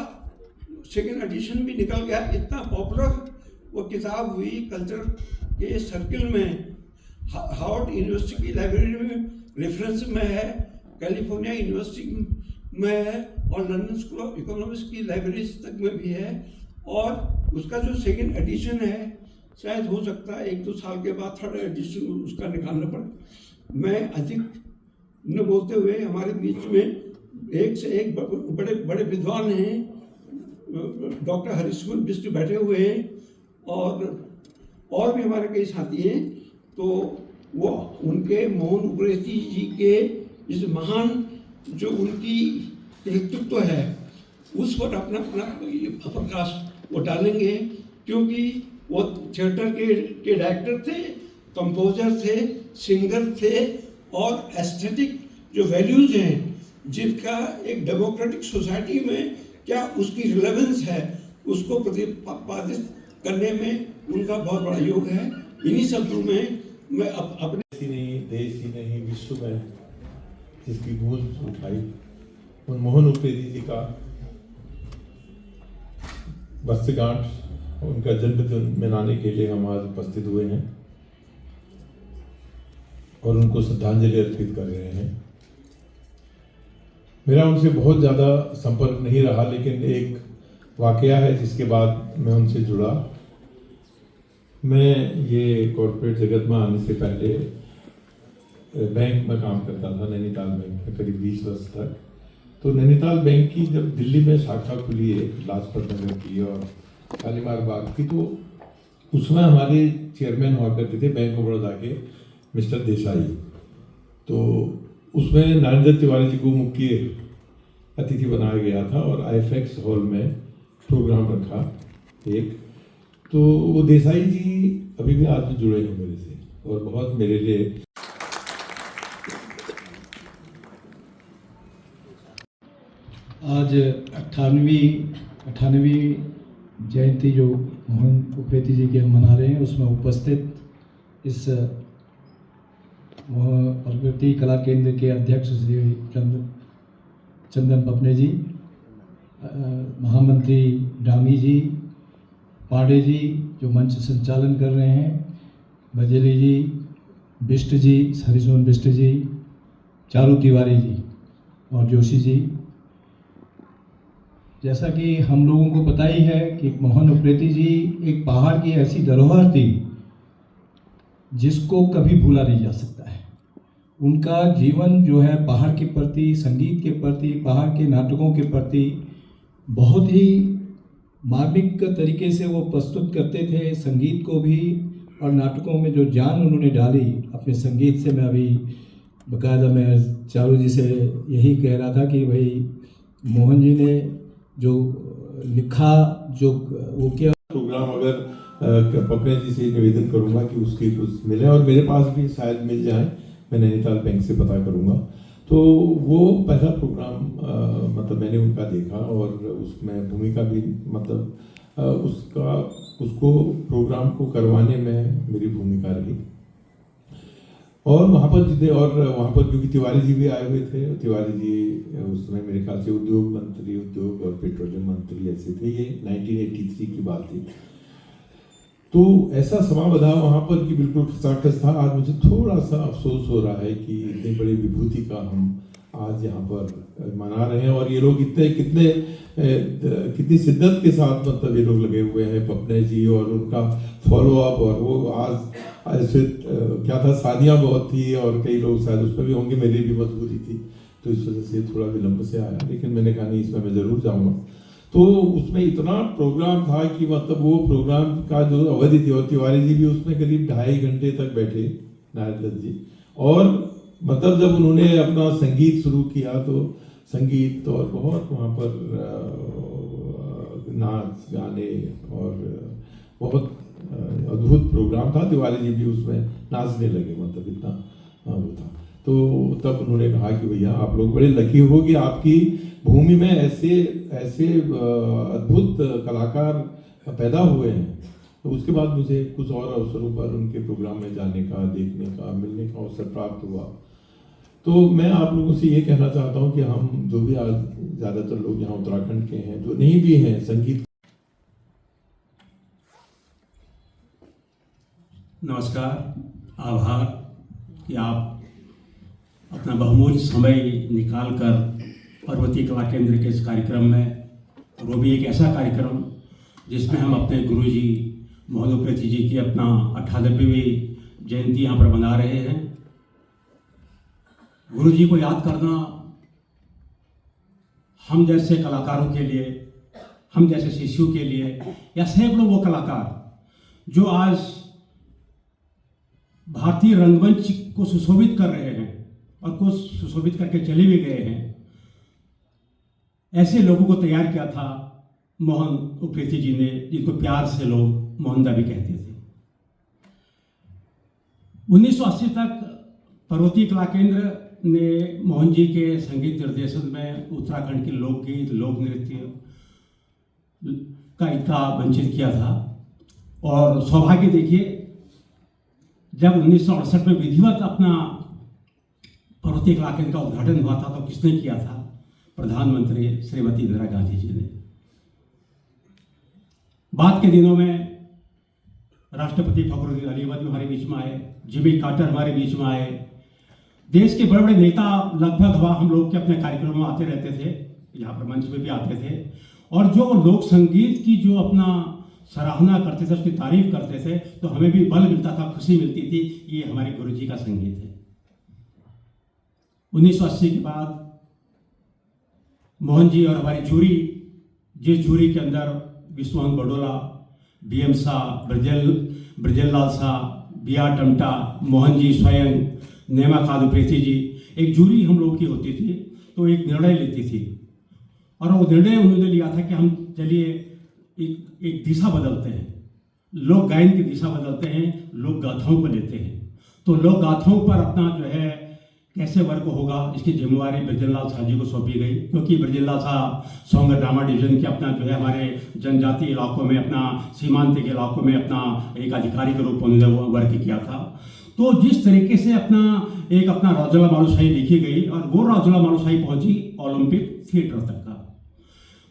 सेकेंड एडिशन भी निकल गया। इतना पॉपुलर वो किताब हुई कल्चर के सर्किल में। हार्वर्ड यूनिवर्सिटी की लाइब्रेरी में रेफरेंस में है, कैलिफोर्निया यूनिवर्सिटी में है और लंदन स्कूल ऑफ इकोनॉमिक्स की लाइब्रेरीज तक में भी है। और उसका जो सेकेंड एडिशन है शायद हो सकता है 1-2 साल के बाद थर्ड एडिशन उसका निकालना पड़े। मैं अधिक न बोलते हुए हमारे बीच में एक से एक बड़े बड़े विद्वान हैं, डॉक्टर हरीशकुमार बिष्ट बैठे हुए हैं और भी हमारे कई साथी हैं। तो वो उनके मोहन उप्रेती जी के इस महान जो उनकी व्यक्तित्व है उस पर अपना प्रकाश वो डालेंगे, क्योंकि वो थिएटर के डायरेक्टर थे, कंपोजर थे, सिंगर थे और एस्थेटिक जो वैल्यूज हैं जिनका एक डेमोक्रेटिक सोसाइटी में क्या उसकी रिलेवेंस है उसको प्रतिपादित करने में उनका बहुत बड़ा योग है। इन्हीं शब्दों में मैं अपने देश ही नहीं विश्व में जिसकी गूंज उठाई उन मोहन उप्रेती जी का वर्षगांठ, उनका जन्मदिन मनाने के लिए हम आज उपस्थित हुए हैं और उनको श्रद्धांजलि अर्पित कर रहे हैं। मेरा उनसे बहुत ज़्यादा संपर्क नहीं रहा, लेकिन एक वाकया है जिसके बाद मैं उनसे जुड़ा। मैं ये कॉर्पोरेट जगत में आने से पहले बैंक में काम करता था, नैनीताल बैंक में करीब 20 वर्ष तक। तो नैनीताल बैंक की जब दिल्ली में शाखा खुली है लाजपत नगर की और शालीमार बाग की, तो उसमें हमारे चेयरमैन हुआ करते थे बैंक ऑफ बड़ौदा के मिस्टर देसाई। तो उसमें नरेंद्र तिवारी जी को मुख्य अतिथि बनाया गया था और IFX हॉल में प्रोग्राम रखा एक। तो वो देसाई जी अभी भी आज भी जुड़े हैं मेरे से और बहुत मेरे लिए। आज 98वीं जयंती जो मोहन उप्रेती जी की हम मना रहे हैं, उसमें उपस्थित इस प्रकृति कला केंद्र के अध्यक्ष श्री चंदन पपने जी, महामंत्री डांगी जी, पांडे जी जो मंच संचालन कर रहे हैं, बजेली जी, बिष्ट जी, हरिशोन बिष्ट जी, चारू तिवारी जी और जोशी जी। जैसा कि हम लोगों को पता ही है कि मोहन उप्रेती जी एक पहाड़ की ऐसी धरोहर थी जिसको कभी भूला नहीं जा सकता है। उनका जीवन जो है पहाड़ के प्रति, संगीत के प्रति, पहाड़ के नाटकों के प्रति बहुत ही मार्मिक तरीके से वो प्रस्तुत करते थे, संगीत को भी और नाटकों में जो जान उन्होंने डाली अपने संगीत से। मैं अभी बाकायदा मैं चारू जी से यही कह रहा था कि भाई मोहन जी ने जो लिखा, जो वो किया। प्रोग्राम अगर पपने जी से निवेदन करूंगा कि उसकी कुछ मिले और मेरे पास भी शायद मिल जाए, मैं नैनीताल बैंक से पता करूंगा। तो वो पहला प्रोग्राम मतलब मैंने उनका देखा और उसमें भूमिका भी मतलब उसको प्रोग्राम को करवाने में मेरी भूमिका रही। और वहाँ पर क्योंकि तिवारी जी भी आए हुए थे, तिवारी जी उस समय मेरे ख्याल से उद्योग मंत्री, उद्योग और पेट्रोलियम मंत्री ऐसे थे। ये 1983 की बात थी। तो ऐसा समा बधा वहाँ पर कि बिल्कुल खचाखच था। आज मुझे थोड़ा सा अफसोस हो रहा है कि इतनी बड़ी विभूति का हम आज यहाँ पर मना रहे हैं और ये लोग कितनी शिद्दत के साथ मतलब ये लोग लगे हुए हैं, पपने जी और उनका फॉलोअप। और वो आज ऐसे क्या था, शादियाँ बहुत थी और कई लोग शायद उसमें भी होंगे, मेरी भी मजबूरी थी तो इस वजह से थोड़ा विलम्ब से आया, लेकिन मैंने कहा नहीं इसमें मैं ज़रूर जाऊँगा। तो उसमें इतना प्रोग्राम था कि मतलब वो प्रोग्राम का जो अवधि थी, और तिवारी जी भी उसमें करीब 2.5 घंटे तक बैठे, नारायण दत्त जी। और मतलब जब उन्होंने अपना संगीत शुरू किया तो संगीत और बहुत वहाँ पर नाच गाने और बहुत अद्भुत प्रोग्राम था। तिवारी जी भी उसमें नाचने लगे, मतलब इतना वो था। तो तब उन्होंने कहा कि भैया आप लोग बड़े लकी हो कि आपकी भूमि में ऐसे अद्भुत कलाकार पैदा हुए हैं। तो उसके बाद मुझे कुछ और अवसरों पर उनके प्रोग्राम में जाने का, देखने का, मिलने का अवसर प्राप्त हुआ। तो मैं आप लोगों से ये कहना चाहता हूँ कि हम जो भी आज ज़्यादातर लोग यहाँ उत्तराखंड के हैं, जो नहीं भी हैं संगीत। नमस्कार, आभार कि आप अपना बहुमूल्य समय निकाल कर पर्वतीय कला केंद्र के इस कार्यक्रम में, वो भी एक ऐसा कार्यक्रम जिसमें हम अपने गुरुजी मोहन उप्रेती जी की अपना 98वीं जयंती यहाँ पर मना रहे हैं। गुरु जी को याद करना हम जैसे कलाकारों के लिए, हम जैसे शिष्यों के लिए, या सैकड़ों वो कलाकार जो आज भारतीय रंगमंच को सुशोभित कर रहे हैं और कुछ सुशोभित करके चले भी गए हैं, ऐसे लोगों को तैयार किया था मोहन उप्रेती जी ने, जिनको प्यार से लोग मोहनदा भी कहते थे। 1980 तक पर्वतीय कला केंद्र ने मोहन जी के संगीत निर्देशन में उत्तराखंड के लोकगीत, लोक नृत्य का इतना वंचित किया था। और सौभाग्य देखिए, जब 1968 में विधिवत अपना पर्वतीय कला केंद्र का उद्घाटन हुआ था तो किसने किया था? प्रधानमंत्री श्रीमती इंदिरा गांधी जी ने। बाद के दिनों में राष्ट्रपति फखरुद्दीन अली हमारे बीच में आए, जिमी कार्टर हमारे बीच में आए, देश के बड़े बड़े नेता लगभग हम लोग के अपने कार्यक्रमों में आते रहते थे, यहाँ पर मंच में भी आते थे। और जो लोक संगीत की जो अपना सराहना करते थे, उसकी तारीफ करते थे, तो हमें भी बल मिलता था, खुशी मिलती थी, ये हमारे गुरु जी का संगीत है। 1980 के बाद मोहन जी और हमारी जूरी, जिस जूरी के अंदर विश्वमोहन बडोला, BM शाह, ब्रजेल लाल शाह, BR टमटा, मोहन जी स्वयं, नेमा खान उप्रेती जी, एक जूरी हम लोग की होती थी। तो एक निर्णय लेती थी और वो निर्णय उन्होंने लिया था कि हम चलिए एक दिशा बदलते हैं। लोक गायन की दिशा बदलते हैं, लोक गाथाओं को लेते हैं। तो लोक गाथाओं पर अपना जो है कैसे वर्क होगा, इसकी जिम्मेवारी ब्रजेंद्र शाह जी को सौंपी गई, क्योंकि Brajendra Shah song drama division के अपना जो है हमारे जनजातीय इलाकों में, अपना सीमांत के इलाकों में अपना एक अधिकारी के रूप में उन्होंने वर्क किया था। तो जिस तरीके से अपना राजूला मालूशाही लिखी गई और वो राजूला मालूशाही पहुंची ओलंपिक थिएटर तक का।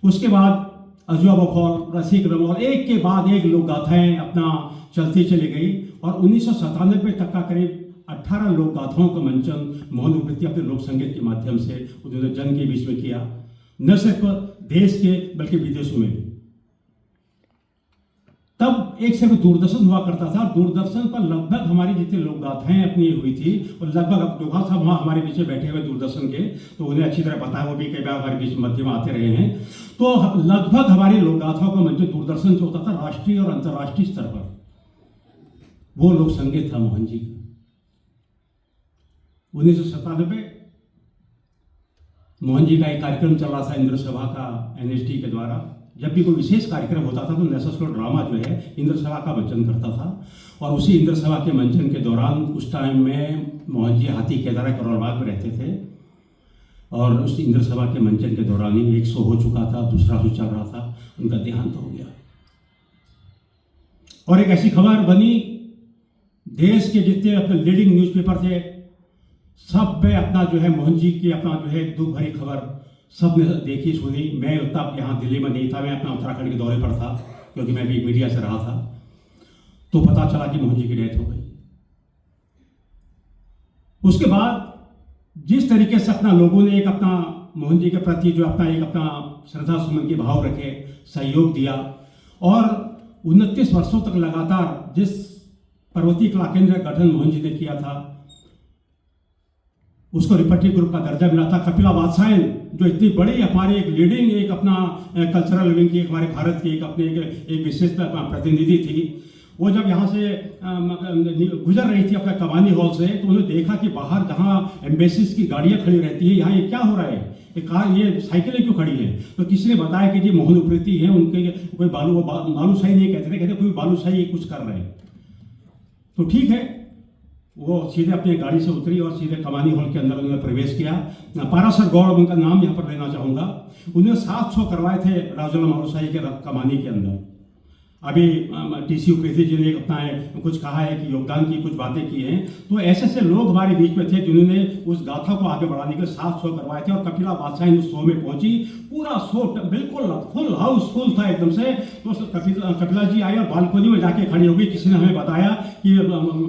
उसके बाद अजुआ बफौल, रसिक रमौल, एक के बाद एक लोक गाथाएं अपना चलती चली गई और 1997 तक का करीब 18 लोक गाथाओं का मंचन मोहन उपृति अपने लोक संगीत के माध्यम से उन्होंने जन के बीच में किया, न सिर्फ देश के बल्कि विदेशों में भी। तब एक सिर्फ दूरदर्शन हुआ करता था, दूरदर्शन पर लगभग हमारी जितनी लोक गाथाएं अपनी हुई थी और लगभग अब डोभाल साहब वहाँ हमारे बीच में बैठे हुए दूरदर्शन के, तो उन्हें अच्छी तरह पता है, वो भी कई बार हमारे बीच मध्य में आते रहे हैं। तो लगभग हमारी लोक गाथाओं का मंचन दूरदर्शन से होता था राष्ट्रीय और अंतर्राष्ट्रीय स्तर पर। वो लोक संगीत था मोहन जी का। 1997 मोहन जी का एक कार्यक्रम चल रहा था इंद्र सभा का एनएसडी के द्वारा। जब भी कोई विशेष कार्यक्रम होता था तो नेशनल ड्रामा जो है इंद्र सभा का मंचन करता था और उसी इंद्र सभा के मंचन के दौरान उस टाइम में मोहन जी हाथी के द्वारा करोड़बाग में रहते थे और उस इंद्र सभा के मंचन के दौरान ही एक शो हो चुका था, दूसरा शो चल रहा था, उनका देहांत हो गया। और एक ऐसी खबर बनी, देश के जितने अपने लीडिंग न्यूज़पेपर थे सब में अपना जो है मोहन जी की अपना जो है दुख भरी खबर सब ने देखी सुनी। मैं उतना यहाँ दिल्ली में नहीं था, मैं अपना उत्तराखंड के दौरे पर था क्योंकि मैं भी मीडिया से रहा था। तो पता चला कि मोहन जी की डेथ हो गई। उसके बाद जिस तरीके से अपना लोगों ने एक अपना मोहन जी के प्रति जो अपना एक अपना श्रद्धा सुमन के भाव रखे, सहयोग दिया और 29 वर्षों तक लगातार जिस पर्वतीय कला केंद्र का गठन मोहन जी ने किया था उसको रिपब्लिक ग्रुप का दर्जा मिला था। कपिला वात्स्यायन जो इतनी बड़ी हमारे एक लीडिंग एक अपना कल्चरल लिविंग की हमारे भारत की एक अपने एक विशेष प्रतिनिधि थी, वो जब यहाँ से गुजर रही थी अपना कमानी हॉल से तो उन्होंने देखा कि बाहर जहाँ एम्बेसीज की गाड़ियाँ खड़ी रहती है, यहाँ ये क्या हो रहा है, ये कार ये साइकिलें क्यों खड़ी हैं। तो किसी ने बताया कि जी मोहन उपृति हैं, उनके कोई बालूशाही नहीं कहते कोई बालूशाही कुछ कर रहे हैं। तो ठीक है, वो सीधे अपनी गाड़ी से उतरी और सीधे कमानी हॉल के अंदर उन्होंने प्रवेश किया। पारासर गौड़ उनका नाम यहाँ पर लेना चाहूँगा। उन्होंने 7 शो करवाए थे राजूला मालूशाही के कमानी के अंदर। अभी टीसी उपृति जी ने अपना कुछ कहा है कि योगदान की कुछ बातें की हैं। तो ऐसे ऐसे लोग हमारे बीच में थे जिन्होंने उस गाथा को आगे बढ़ाने के 7 शो करवाए थे और कपिला वात्स्यायन उस शो में पहुंची। पूरा शो बिल्कुल फुल हाउसफुल था एकदम से। तो कपिला जी आई और बालकोनी में जाके खड़ी हो गई। किसी ने हमें बताया कि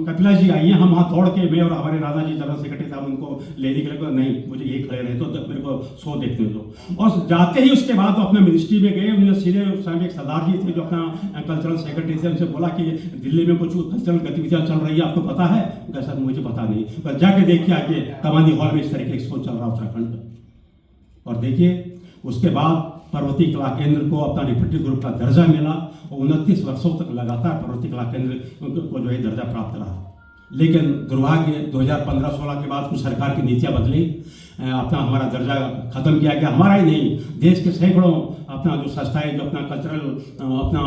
कपिला जी आई हैं, हम वहाँ दौड़ के मैं और हमारे राधा जी जनरल सेक्रेटरी साहब उनको लेने के लिए नहीं मुझे यही खड़े रहे तो मेरे को शो देखने दो। और जाते ही उसके बाद वो अपना मिनिस्ट्री में गए। उन्होंने सीधे एक सरदार जी थे जो अपना कल्चरल सेक्रेटरी से उनसे बोला कि दिल्ली में कुछ कल्चरल गतिविधियां चल रही है, आपको पता है? उनका सर मुझे पता नहीं, पर जाके देखिए आगे कमानी हॉल में इस तरह के शो चल रहा उत्तराखंड का। और देखिए उसके बाद पर्वतीय कला केंद्र को अपना रिपब्लिक ग्रुप का दर्जा मिला और 29 वर्षों तक लगातार पर्वतीय कला केंद्र को जो है दर्जा प्राप्त रहा। लेकिन दुर्भाग्य 2015-16 के बाद कुछ सरकार की नीतियां बदली, अपना हमारा दर्जा खत्म किया गया। हमारा ही नहीं, देश के सैकड़ों अपना जो संस्थाएं जो अपना कल्चरल अपना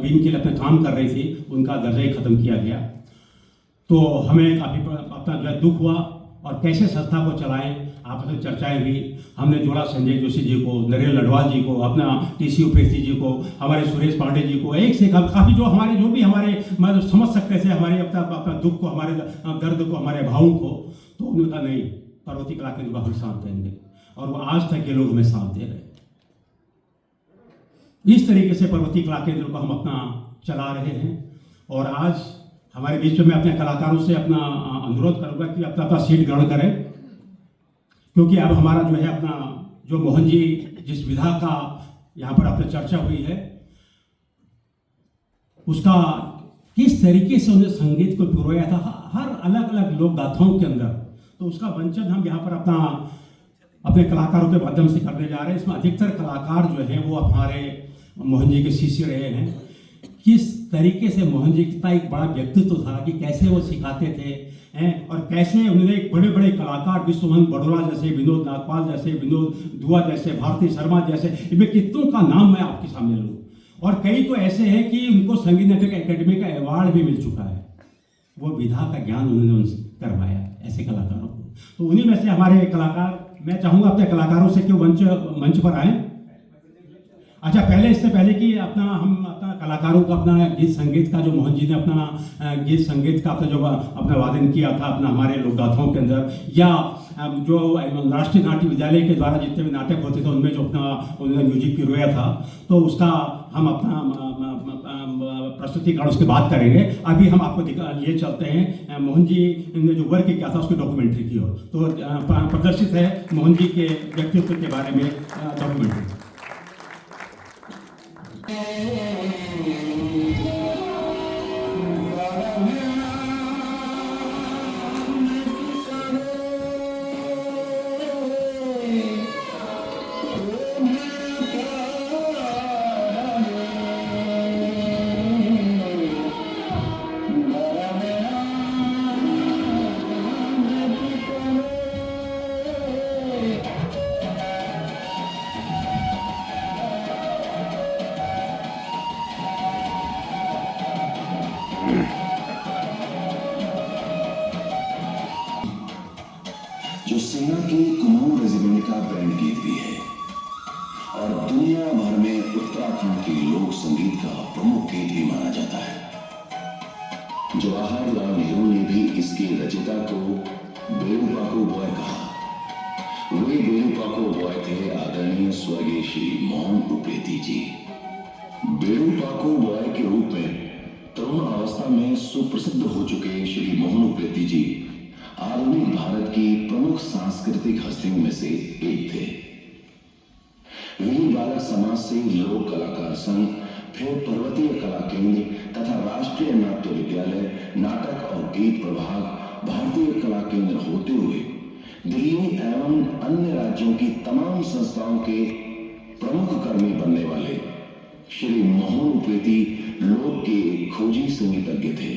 विंग के लिए अपने काम कर रही थी उनका दर्जा ही खत्म किया गया। तो हमें काफ़ी अपना जो है दुख हुआ और कैसे संस्था को चलाएं आपस में चर्चाएं हुई। हमने जोड़ा संजय जोशी जी को, नरेंद्र लडवाल जी को, अपना टीसी उपृति जी को, हमारे सुरेश पांडे जी को, एक से काफ़ी जो हमारे जो भी हमारे मतलब समझ सकते थे हमारे अपना दुख को, हमारे दर्द को, हमारे भावों को। तो उन्होंने कहा नहीं, पर्वतीय कला केंद्र को हम साथ देंगे और वो आज तक के लोग हमें साथ दे रहे हैं। इस तरीके से पर्वतीय कला केंद्र को हम अपना चला रहे हैं। और आज हमारे बीच में मैं अपने कलाकारों से अपना अनुरोध करूंगा कि अपना सीट ग्रहण करें, क्योंकि अब हमारा जो है अपना जो मोहन जी जिस विधा का यहाँ पर अपनी चर्चा हुई है उसका किस तरीके से उन्हें संगीत को पिरोया था हर अलग अलग लोक गाथाओं के अंदर, तो उसका वंचन हम यहाँ पर अपने कलाकारों के माध्यम से करने जा रहे हैं। इसमें अधिकतर कलाकार जो हैं वो हमारे मोहन जी के शिष्य रहे हैं। किस तरीके से मोहन जी का एक बड़ा व्यक्तित्व था कि कैसे वो सिखाते थे और कैसे उन्होंने एक बड़े बड़े कलाकार विश्वमोहन बड़ोला जैसे, विनोद नागपाल जैसे, विनोद दुआ जैसे, भारती शर्मा जैसे, इनमें कितनों का नाम मैं आपके सामने लूँ। और कई तो ऐसे हैं कि उनको संगीत नाटक एकेडमी का अवार्ड भी मिल चुका है। वो विधा का ज्ञान उन्होंने उनसे करवाया ऐसे कलाकारों को। तो उन्हीं में से हमारे कलाकार, मैं चाहूँगा अपने कलाकारों से कि मंच पर आए। अच्छा, पहले इससे पहले कि हम अपना कलाकारों का अपना गीत संगीत का जो मोहन जी ने अपना गीत संगीत का अपना जो अपना वादन किया था अपना हमारे लोक गाथाओं के अंदर, या जो राष्ट्रीय नाट्य विद्यालय के द्वारा जितने भी नाटक होते थे उनमें जो अपना उन्होंने म्यूजिक पिरोया था, तो उसका हम अपना प्रस्तुतिकरण उसके बाद करेंगे। अभी हम आपको लिए चलते हैं मोहन जी ने जो वर्क किया था उसकी डॉक्यूमेंट्री की ओर। तो प्रदर्शित है मोहन जी के व्यक्तित्व के बारे में डॉक्यूमेंट्री। जो सेना के कुमाऊं रेजिमेंट का बैंड गीत भी है और दुनिया भर में उत्तराखंड के लोक संगीत का प्रमुख गीत भी माना जाता है। जवाहरलाल नेहरू ने भी इसके रचयिता को बेरुपाको बॉय कहा। वे बेरुपाको बॉय थे आदरणीय स्वर्गीय श्री मोहन उप्रेती जी। बेरुपाको बॉय के रूप में तरुण अवस्था में सुप्रसिद्ध हो चुके श्री मोहन उप्रेती जी आधुनिक भारत की प्रमुख सांस्कृतिक हस्तियों में से एक थे। वीर बालक समाज से लोक कलाकार संघ, फिर पर्वतीय कला केंद्र तथा राष्ट्रीय नाट्य विद्यालय नाटक और गीत प्रभाग, भारतीय कला केंद्र होते हुए दिल्ली एवं अन्य राज्यों की तमाम संस्थाओं के प्रमुख कर्मी बनने वाले श्री मोहन उप्रेती लोक के खोजी संगीतज्ञ थे।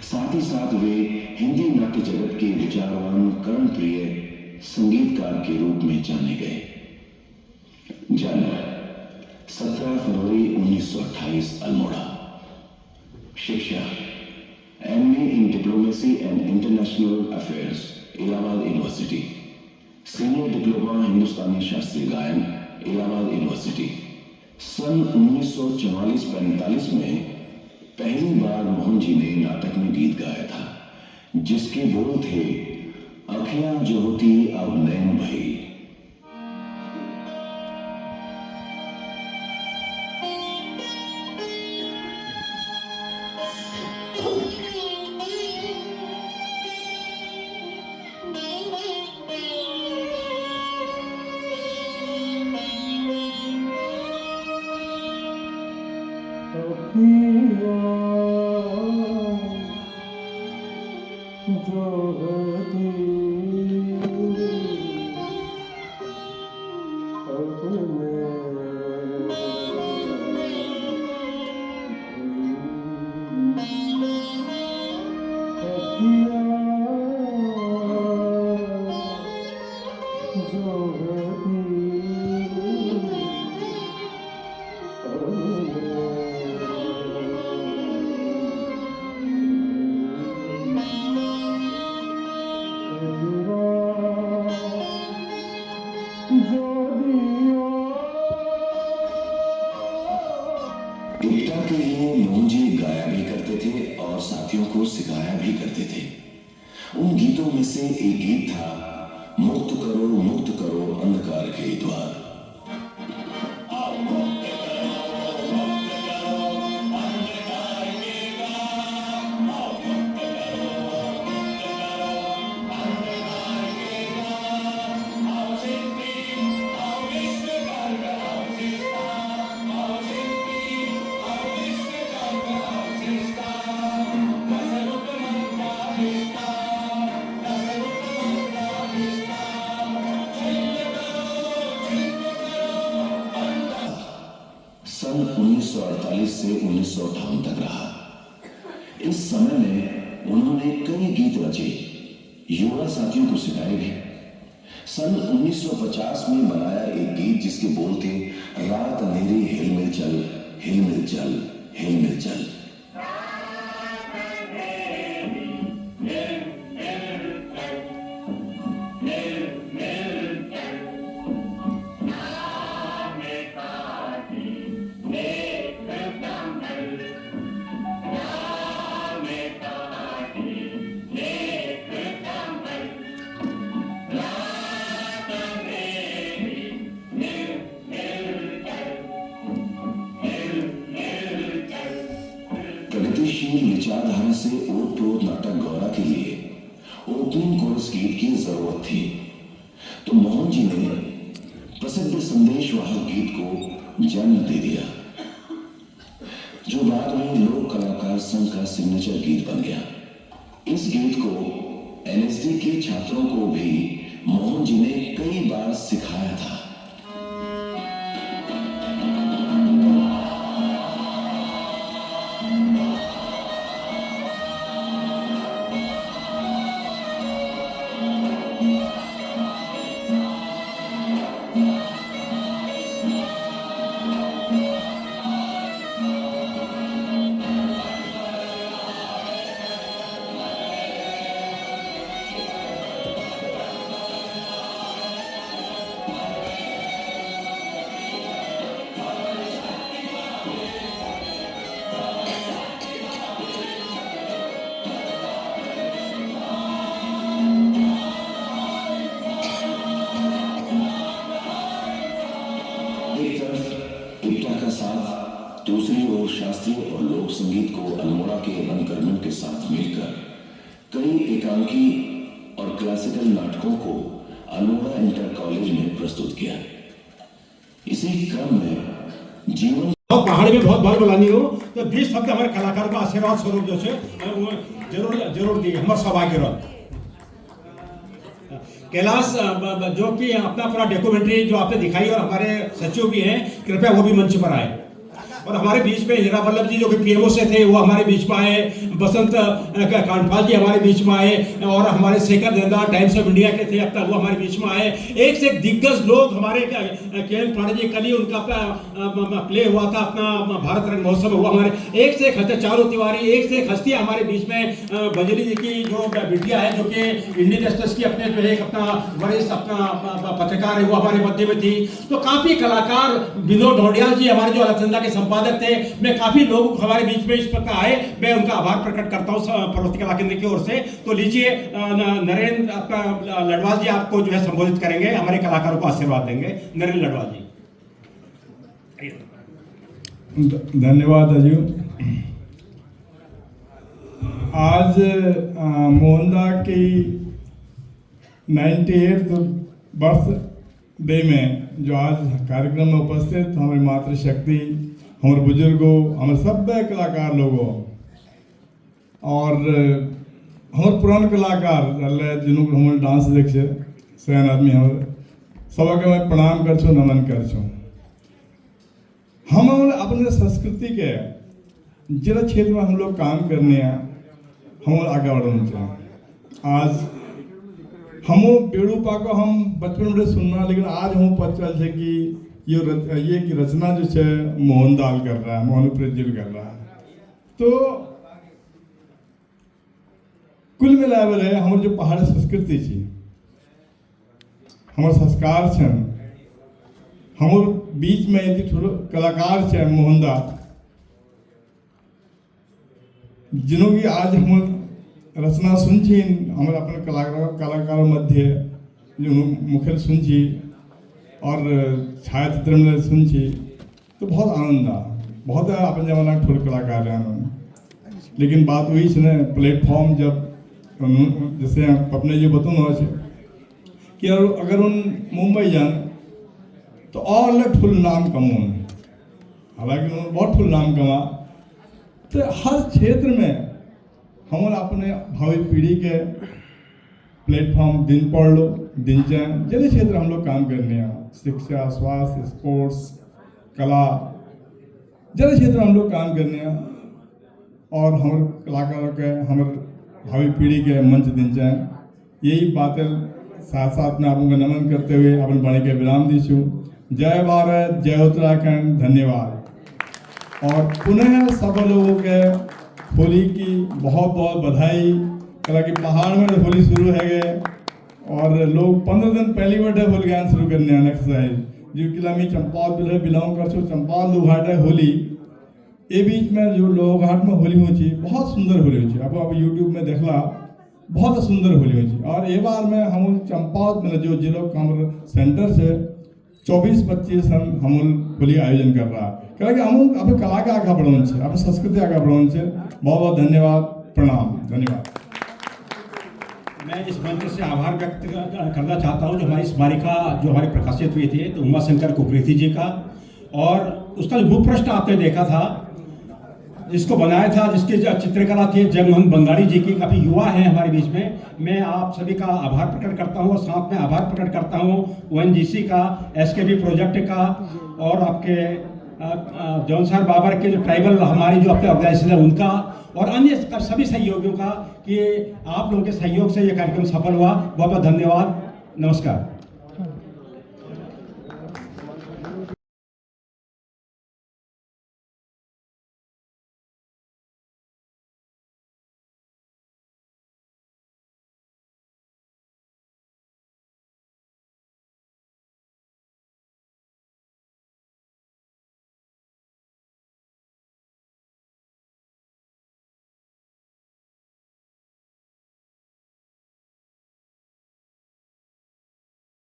साथ ही साथ वे हिंदी नाट्य जगत के विचारवान कर्णप्रिय संगीतकार के रूप में जाने गए। जन्म 17 फरवरी 1928 अल्मोड़ा। शिक्षा MA in diplomacy and international affairs Allahabad university, senior diploma Hindustani शास्त्रीय गायन इलाहाबाद यूनिवर्सिटी। सन 1944-45 में पहली बार मोहन जी ने नाटक में गीत गाया था जिसके बोल थे अखियां जो होती अब नैन भई। एकता के लिए मोहन जी गाया भी करते थे और साथियों को सिखाया भी करते थे। उन गीतों में से एक गीत था मुक्त करो अंधकार के द्वार। सन 1948 से 1958 तक रहा। इस समय में उन्होंने कई गीत रचे, युवा साथियों को सिखाए भी। सन 1950 में बनाया एक गीत जिसके बोल थे रात अंधेरी हिलमिल चल, हिल मिल चल, हिल मिल चल। प्रगतिशील विचारधारा से ओतप्रोत नाटक गौरा के लिए ओपनिंग कोरस गीत की जरूरत थी, तो मोहन जी ने प्रसिद्ध संदेशवाहक गीत को जन्म दे दिया, जो बाद में लोक कलाकार संघ का सिग्नेचर गीत बन गया। इस गीत को एलएसडी के छात्रों को भी मोहन जी ने कई बार सिखाया था। दूसरी ओर शास्त्रीय और लोक संगीत को अल्मोड़ा के रंगकर्मियों के साथ मिलकर कई एकांकी और क्लासिकल नाटकों को अल्मोड़ा इंटर कॉलेज में प्रस्तुत किया। इसी क्रम में जीवन पहाड़ी में बहुत बार बुलानी हो तो 20 शब्द हमारे कलाकार को आशीर्वाद स्वरूप जो है वो जरूर दिए हमारे सौभाग्य रहो। कैलाश जो कि अपना पूरा डॉक्यूमेंट्री जो आपने दिखाई और हमारे सचिव भी हैं, कृपया वो भी मंच पर आए। और हमारे बीच में हीरा वल्लभ जी जो कि पीएमओ से थे वो हमारे बीच में आए, बसंत कांडपाल जी हमारे बीच में आए, और हमारे शेखर देंदा टाइम्स ऑफ इंडिया के थे अब तक वो हमारे बीच में आए। एक से एक दिग्गज लोग हमारे के पांडे जी कल ही उनका प्ले हुआ था, अपना भारत रंग महोत्सव हुआ, हमारे एक से एक हस्ती चारू तिवारी एक से एक हस्ती हमारे बीच में। बजरी जी की जो बिटिया है जो कि इंडियन एक्सप्रेस की अपने जो है अपना वरिष्ठ अपना पत्रकार है वो हमारे मध्य में थी। तो काफी कलाकार, विनोद ढोडियाल जी हमारे जो अलकनंदा के संपादक थे, मैं काफी लोग हमारे बीच में इस प्रकार आए, मैं उनका आभार प्रकट करता हूं पर्वती कला केंद्र की ओर से। तो लीजिए नरेंद्र अपना लडवाल जी आपको जो है संबोधित करेंगे, हमारे कलाकारों को आशीर्वाद देंगे। नरेंद्र लडवाल जी। धन्यवाद अजू। आज मोहनदा की 98th बर्थडे में जो आज कार्यक्रम में उपस्थित हमारी मातृशक्ति, हमारे बुजुर्गों, हमारे सब कलाकार लोगों और हमारे पुराने कलाकार जिन्होंने हमारे डांस देखे सैन आदमी हमारे सबके मैं प्रणाम कर छो, नमन कर छो। हम अपने संस्कृति के जिला क्षेत्र में हम लोग काम करने हैं, हम आगे बढ़ना चाहिए। आज हम बेड़ू पाको हम बचपन में सुनना, लेकिन आज हम पता चल कि ये की रचना जो है मोहनदाल कर रहा है, मोहन प्रेजिल कर रहा है। तो कुल मिलाकर है हमारे जो पहाड़ी संस्कृति थी, हमारे संस्कार छन, हमारे बीच में यदि कलाकार छे मोहनदा, जिन्हों की आज हम रचना सुनछी, हमारे अपने कलाकारों मध्य जो मुखर सुनछी और छायाचित्र में सुनछी, तो बहुत आनंद आ, बहुत अपन जमाना थोड़े कलाकार हैं। लेकिन बात वही है प्लेटफॉर्म जब जैसे अपने जो बताऊँ कि अगर उन मुंबई जान तो और अलग फुल नाम कमाऊँ, हालांकि उन्होंने बहुत फुल नाम कमा। तो हर क्षेत्र में हमारे अपने भावी पीढ़ी के प्लेटफॉर्म दिन पढ़ लो दिन जाए, जिले क्षेत्र हम लोग काम करने हैं, शिक्षा, स्वास्थ्य, स्पोर्ट्स, कला, जिले क्षेत्र हम लोग काम करने हैं। और हमारे कलाकारों के, हमारे भावी पीढ़ी के मंच दिन जाए, यही बातें साथ साथ में आपको नमन करते हुए अपन बड़े के विराम दीछू। जय भारत, जय उत्तराखंड, धन्यवाद। और पुनः सब लोगों के होली की बहुत बहुत बधाई। कला कि पहाड़ में होली शुरू है गए और लोग 15 दिन पहली बार होली गाना शुरू करने आने एक्सरसाइज जो किला में चंपावत बिलोंग कर चंपावत लोघाट है होली ये बीच में जो लोघाट में होली होची बहुत सुंदर होली होची। अब यूट्यूब में देखला बहुत सुंदर होली होची। और ये बार में हम चंपावत में जो जिला कमर सेंटर से 24-25 हम होली आयोजन कर रहा है। क्योंकि हम अब कला के आगे बढ़ाने से अब संस्कृति आगे बढ़ाने से बहुत बहुत धन्यवाद, प्रणाम, धन्यवाद। मैं इस मंच से आभार व्यक्त करना चाहता हूँ जो हमारी स्मारिका जो हमारी प्रकाशित हुई थी तो उमाशंकर कुकरेती जी का, और उसका जो भूपृष्ठ आपने देखा था जिसको बनाया था जिसकी चित्रकला थी जगमोहन बंगाड़ी जी की, काफ़ी युवा है हमारे बीच में। मैं आप सभी का आभार प्रकट करता हूँ और साथ में आभार प्रकट करता हूँ ONGC का, SKB प्रोजेक्ट का और आपके जौनसार बाबर के जो ट्राइबल हमारी जो अपने ऑर्गेनाइजेशन है उनका और अन्य सभी सहयोगियों का कि आप लोगों के सहयोग से ये कार्यक्रम सफल हुआ। बहुत बहुत धन्यवाद, नमस्कार।